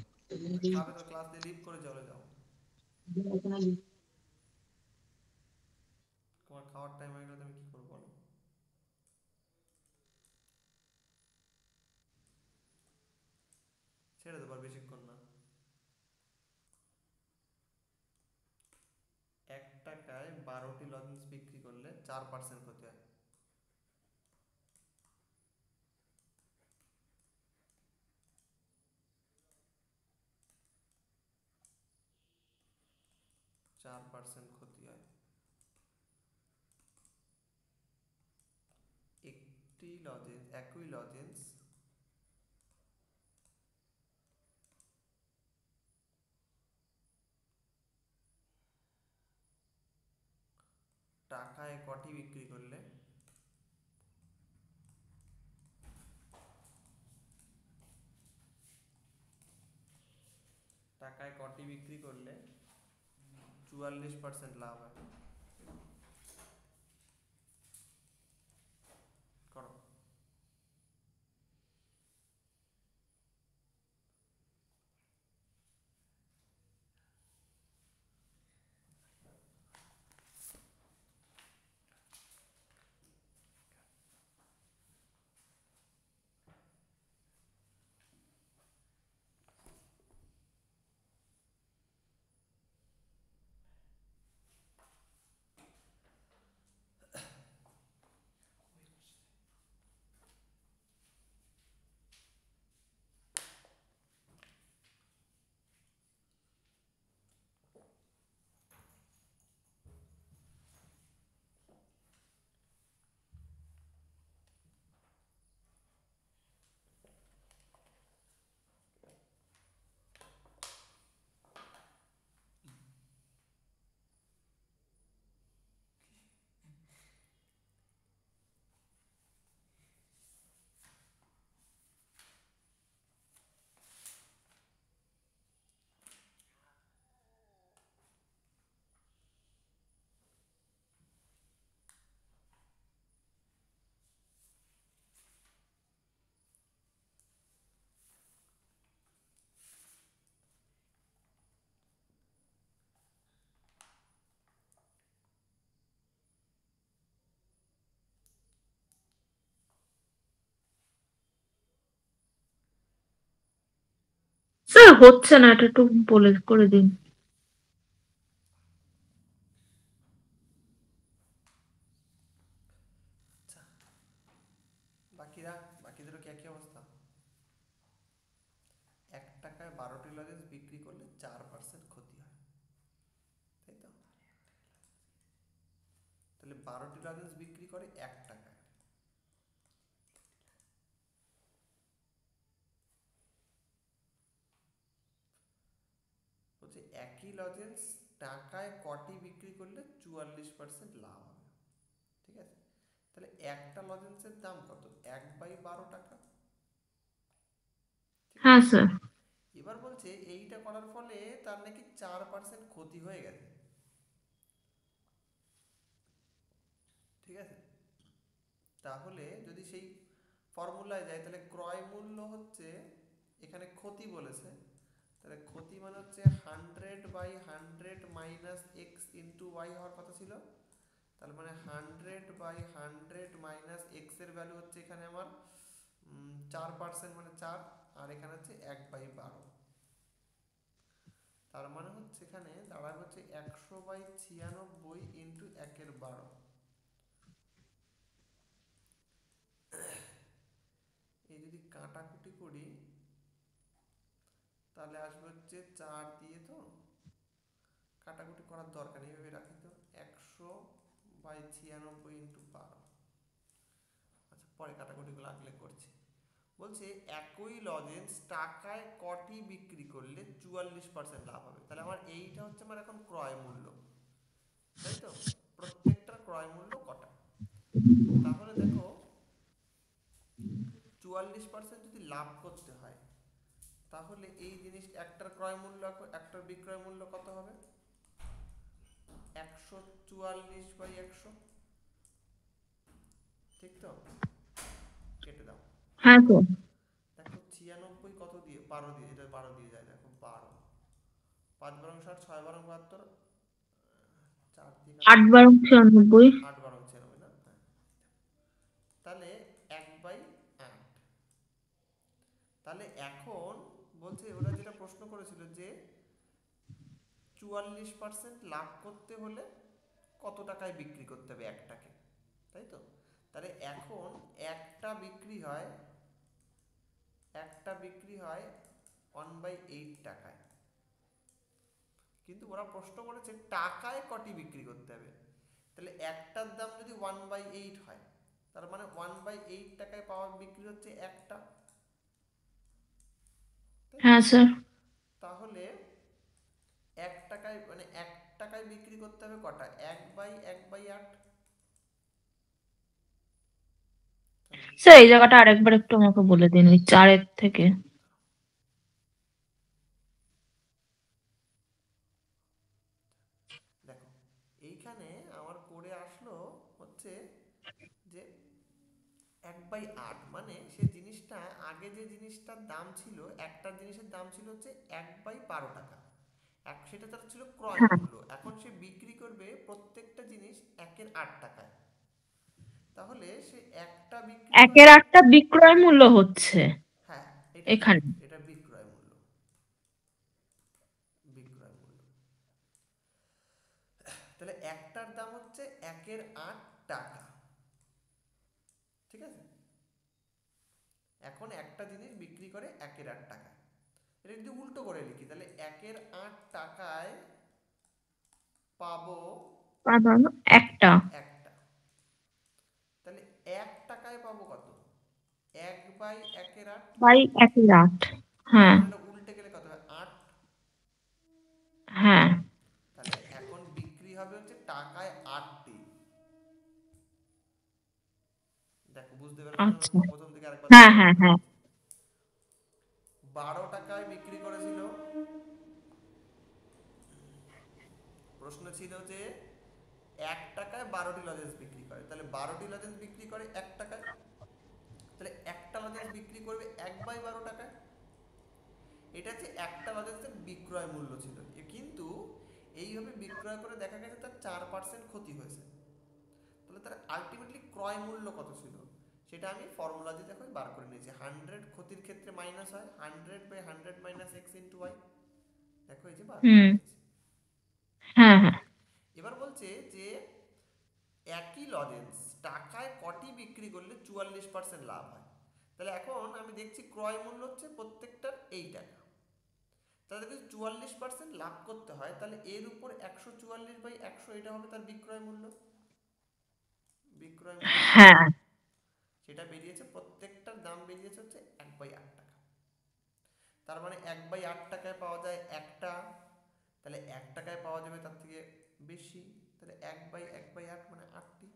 খাবে তো ক্লাস দিয়ে লিভ করে চলে যাও, তোমার খাওয়ার টাইম হয়ে গেলে তুমি কি করবো বলো? ছেড়ে দেবো, আর বেশিক্ষণ না। 1 টাকায় 12টি লজেন্স বিক্রি করলে 4% ক্ষতি হয়। 4% ক্ষতি হয়। একই লজেন্স টাকায় কটি বিক্রি করলে টাকায় কটি বিক্রি করলে 44% লাভ হয়? করো। স্যার হচ্ছে না, এটা একটু বলে করে দিন। আচ্ছা, বাকিদেরও কি একই অবস্থা? 1 টাকায় 12টি লজেন্স বিক্রি করলে 4% ক্ষতি হয়, তাই তো? তাহলে 12টি লজেন্স বিক্রি করে 1 টাকায়। বলছে একই লজেন্স টাকায় কটি বিক্রি করলে 44% লাভ হবে, ঠিক আছে? তাহলে একটা লজেন্সের দাম কত? 1/12 টাকা, ঠিক হ্যাঁ আছে? স্যার। এবার বলছে এইটা করার ফলে তার নাকি 4% ক্ষতি হয়ে গেছে, ঠিক আছে? তাহলে যদি সেই ফর্মুলায় যায় তাহলে ক্রয় মূল্য হচ্ছে, এখানে ক্ষতি বলেছে, তাহলে ক্ষতি মানে হচ্ছে 100/100 মাইনাস এক্স ইন্টু ওয়াই হওয়ার কথা ছিল। তার মানে 100/100 মাইনাস এক্স এর ভ্যালু হচ্ছে এখানে আমার 4%, মানে 4, আর এখানে হচ্ছে 1/12। তার মানে হচ্ছে এখানে দাঁড়াবে হচ্ছে 100/96 ইন্টু 1/12। এই যদি কাটাকুটি করি তাহলে আসবে হচ্ছে 4 দিয়ে, তো কাটাকুটি করার দরকার নেই, এইভাবে রাখি তো, 100/96 ইন্টু 12। আচ্ছা, পরে কাটাকুটিগুলো আগলে করছি। বলছে একই লজেন্স টাকায় কটি বিক্রি করলে 44% লাভ হবে। তাহলে আমার এইটা হচ্ছে আমার এখন ক্রয় মূল্য, তাই তো? প্রত্যেকটার ক্রয় মূল্য কটা? তাহলে দেখো 44% যদি লাভ করতে হয় তাহলে এই জিনিস একটার ক্রয় মূল্য, একটার বিক্রয় মূল্য কত হবে? 144/100, ঠিক তো? কেটে দাও। হ্যাঁ স্যার। দেখো 96 কত দিয়ে? 12 দিয়ে, এটা 12 দিয়ে যায়, দেখো 12, 5 × 7, 6 × 72, 4 দিয়ে 8/96। 8 × 96 না? হ্যাঁ। তাহলে 1/8। তাহলে এখন বলছে ওরা যেটা প্রশ্ন করেছিল যে 44% লাভ করতে হলে কত টাকায় বিক্রি করতে হবে একটাকে, তাই তো? তাহলে এখন একটা বিক্রি হয় 1/8 টাকায়, কিন্তু ওরা প্রশ্ন করেছে টাকায় কটি বিক্রি করতে হবে। তাহলে একটার দাম যদি 1/8 হয়, তার মানে 1/8 টাকায় পাওয়া বিক্রি হচ্ছে একটা, তাই তো? হ্যাঁ স্যার। তাহলে 1 টাকায়, মানে 1 টাকায় বিক্রি করতে হবে কটা? 1/8। স্যার এই জায়গাটা আরেকবার একটু আমাকে বলে দিন, ওই 4-এর থেকে। দেখো এইখানে আমার করে আসলো হচ্ছে যে 1/8, মানে সে জিনিসটা আগে যে জিনিসটার দাম ছিল, একটা জিনিসের দাম ছিল হচ্ছে 1/12 টাকা, সেটা তার ছিল ক্রয় হ্যাঁ, মূল্য। এখন সে বিক্রি করবে প্রত্যেকটা জিনিস 1/8 টাকায়। তাহলে সে একটা বিক্রি করে, 1/8 বিক্রয় মূল্য হচ্ছে হ্যাঁ এটা এখানে। এটা বিক্রয় মূল্য, বিক্রয় মূল্য। তাহলে একটার দাম হচ্ছে 1/8 টাকা, ঠিক আছে? এখন একটা জিনিস বিক্রি করে 1/8 টাকায়। এটা যদি উল্টো করে লিখি তাহলে 1/8 টাকায় পাবো সাধারণ একটা একটা। তাহলে 1 টাকায় পাবো কত? 1/1/8। বাই 1/8। তার হ্যাঁ। মানে এটা উল্টে গেলে কত হবে? 8। হ্যাঁ। তাহলে এখন বিক্রি হবে হচ্ছে টাকায় 8টি। দেখো বুঝতে পেরেছো না? আচ্ছা। প্রথম থেকে আরেকবার হ্যাঁ দেখার হ্যাঁ চেষ্টা হ্যাঁ। করছি। 12 টাকায় বিক্রি করেছিল, প্রশ্ন ছিল যে 1 টাকায় 12টি লজেন্স বিক্রি করে, তাহলে 12টি লজেন্স বিক্রি করে 1 টাকায়, তাহলে একটা লজেন্স বিক্রি করবে 1/12 টাকায়। এটা হচ্ছে একটা লজেন্সের বিক্রয় মূল্য ছিল, কিন্তু এইভাবে বিক্রয় করে দেখা গেছে তার 4% ক্ষতি হয়েছে। তাহলে তার আলটিমেটলি ক্রয় মূল্য কত ছিল সেটা আমি ফর্মুলা দিয়ে দেখো বার করে নিয়েছি। 100 ক্ষতির ক্ষেত্রে মাইনাস হয়, 100/100 মাইনাস এক্স ইন্টু ওয়াই। দেখো এই যে বার করে হুম। নিয়েছি। হ্যাঁ হ্যাঁ। এবার বলছে যে একই লজেন্স টাকায় কটি বিক্রি করলে 44% লাভ হয়। তাহলে এখন আমি দেখছি ক্রয় মূল্য হচ্ছে প্রত্যেকটার এই টাকা। তাহলে যদি 44% লাভ করতে হয়, তাহলে এর উপর 144/100 এটা হবে তার বিক্রয় মূল্য। বিক্রয় মূল্য হ্যাঁ। সেটা বেরিয়েছে, প্রত্যেকটার দাম বেরিয়েছে হচ্ছে 1/8 টাকা। তার মানে 1/8 টাকায় পাওয়া যায় একটা, তাহলে 1 টাকায় পাওয়া যাবে তার থেকে বেশি, তাহলে 1/8 মানে 8টি।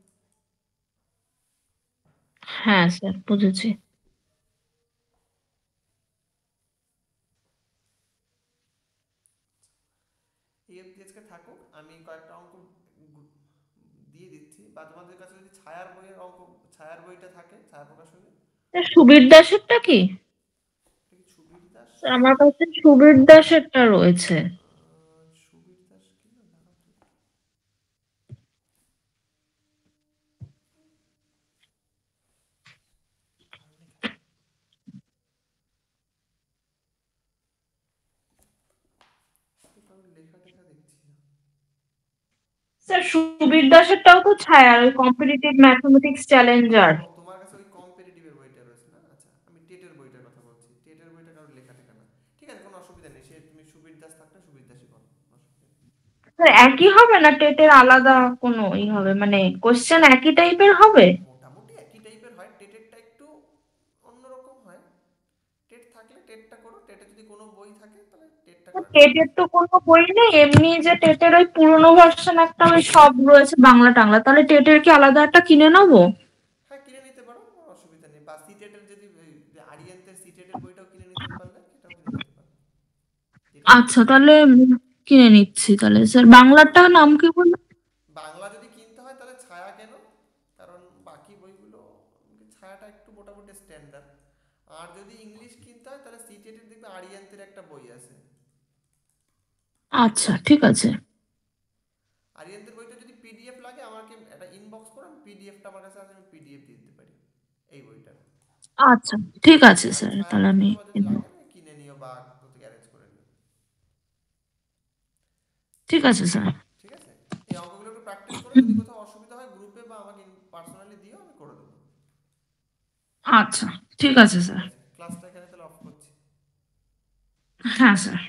হ্যাঁ স্যার, বুঝেছি। এই অবধি আজকে থাকুক, আমি কয়েকটা অঙ্ক দিয়ে দিচ্ছি, বা তোমাদের কাছে যদি ছায়ার বইয়ের অঙ্ক, ছায়ার বইটা থাকে, ছায়া প্রকাশনী। স্যার, সুবীর দাসেরটা কি? এটা কি সুবীর দাস? স্যার, আমার কাছে সুবীর দাসেরটা রয়েছে। সুবীর দাস কি না, দাঁড়াও তো একটু। কারণ লেখা টেখা দেখছি না। স্যার, সুবীর দাসেরটাও তো ছায়ার, ওই কম্পিটিটিভ ম্যাথমেটিক্স চ্যালেঞ্জার। ও, তোমার কাছে ওই কম্পিটিটিভের বইটা রয়েছে না? আচ্ছা, আমি টেটের বইটার কথা বলছি। টেটের বইটা কারোর লেখা টেখা না। ঠিক আছে, কোনো অসুবিধা নেই, সে তুমি সুবীর দাস থাকলে সুবীর দাসই করো, অসুবিধা নেই। স্যার, একই হবে না টেটের আলাদা কোনো ই হবে, মানে কোশ্চেন একই টাইপের হবে? মোটামুটি একই টাইপের হয়, টেটেরটা একটু অন্যরকম হয়। টেট থাকলে টেটটা করো, টেটে যদি কোনো বই থাকে তাহলে টেটটা করে নাও। টেটের তো কোনো বই নেই, এমনি যে টেটের ওই পুরোনো ভার্সন একটা ওই সব রয়েছে বাংলা টাংলা, তাহলে টেটের কি আলাদা একটা কিনে নেবো? হ্যাঁ, কিনে নিতে পারো, কোনো অসুবিধা নেই। বা সিটেটের যদি আরিয়ান্তের সিটেটের বইটাও কিনে নিতে পারলে সেটাও কিনে নিতে পারো, যেটা আচ্ছা, সুবিধা। তাহলে কিনে নিচ্ছি তাহলে। স্যার, বাংলাটা নাম কি বললো? বাংলা যদি কিনতে হয় তাহলে ছায়া কেন, কারণ বাকি বইগুলো ছায়াটা একটু মোটামুটি স্ট্যান্ডার্ড। আর যদি ইংলিশ কিনতে হয় তাহলে সিটেটের দেখবে আরিয়ান্তের একটা বই আছে। আচ্ছা, ঠিক আছে। আরিয়ান্তের বইটা যদি পিডিএফ লাগে আমাকে একটা ইনবক্স করো, আমি পিডিএফটা আমার কাছে আছে, আমি পিডিএফ দিয়ে দিতে পারি এই বইটা। আচ্ছা, ঠিক আছে আর স্যার, ছায়ার তাহলে বইটা আমি তোমার যদি লাগে আমি কিনে নিও বা কোথেকে অ্যারেঞ্জ করে নিও। ঠিক আছে স্যার। ঠিক আছে, এই অঙ্কগুলো একটু প্র্যাকটিস করো, যদি কোথাও অসুবিধা হয় গ্রুপে বা আমাকে পার্সোনালি দিও, আমি করে দেবো। আচ্ছা, ঠিক আছে ঠিক স্যার। আছে, ক্লাসটা এখানে তাহলে অফ করছি। হ্যাঁ স্যার।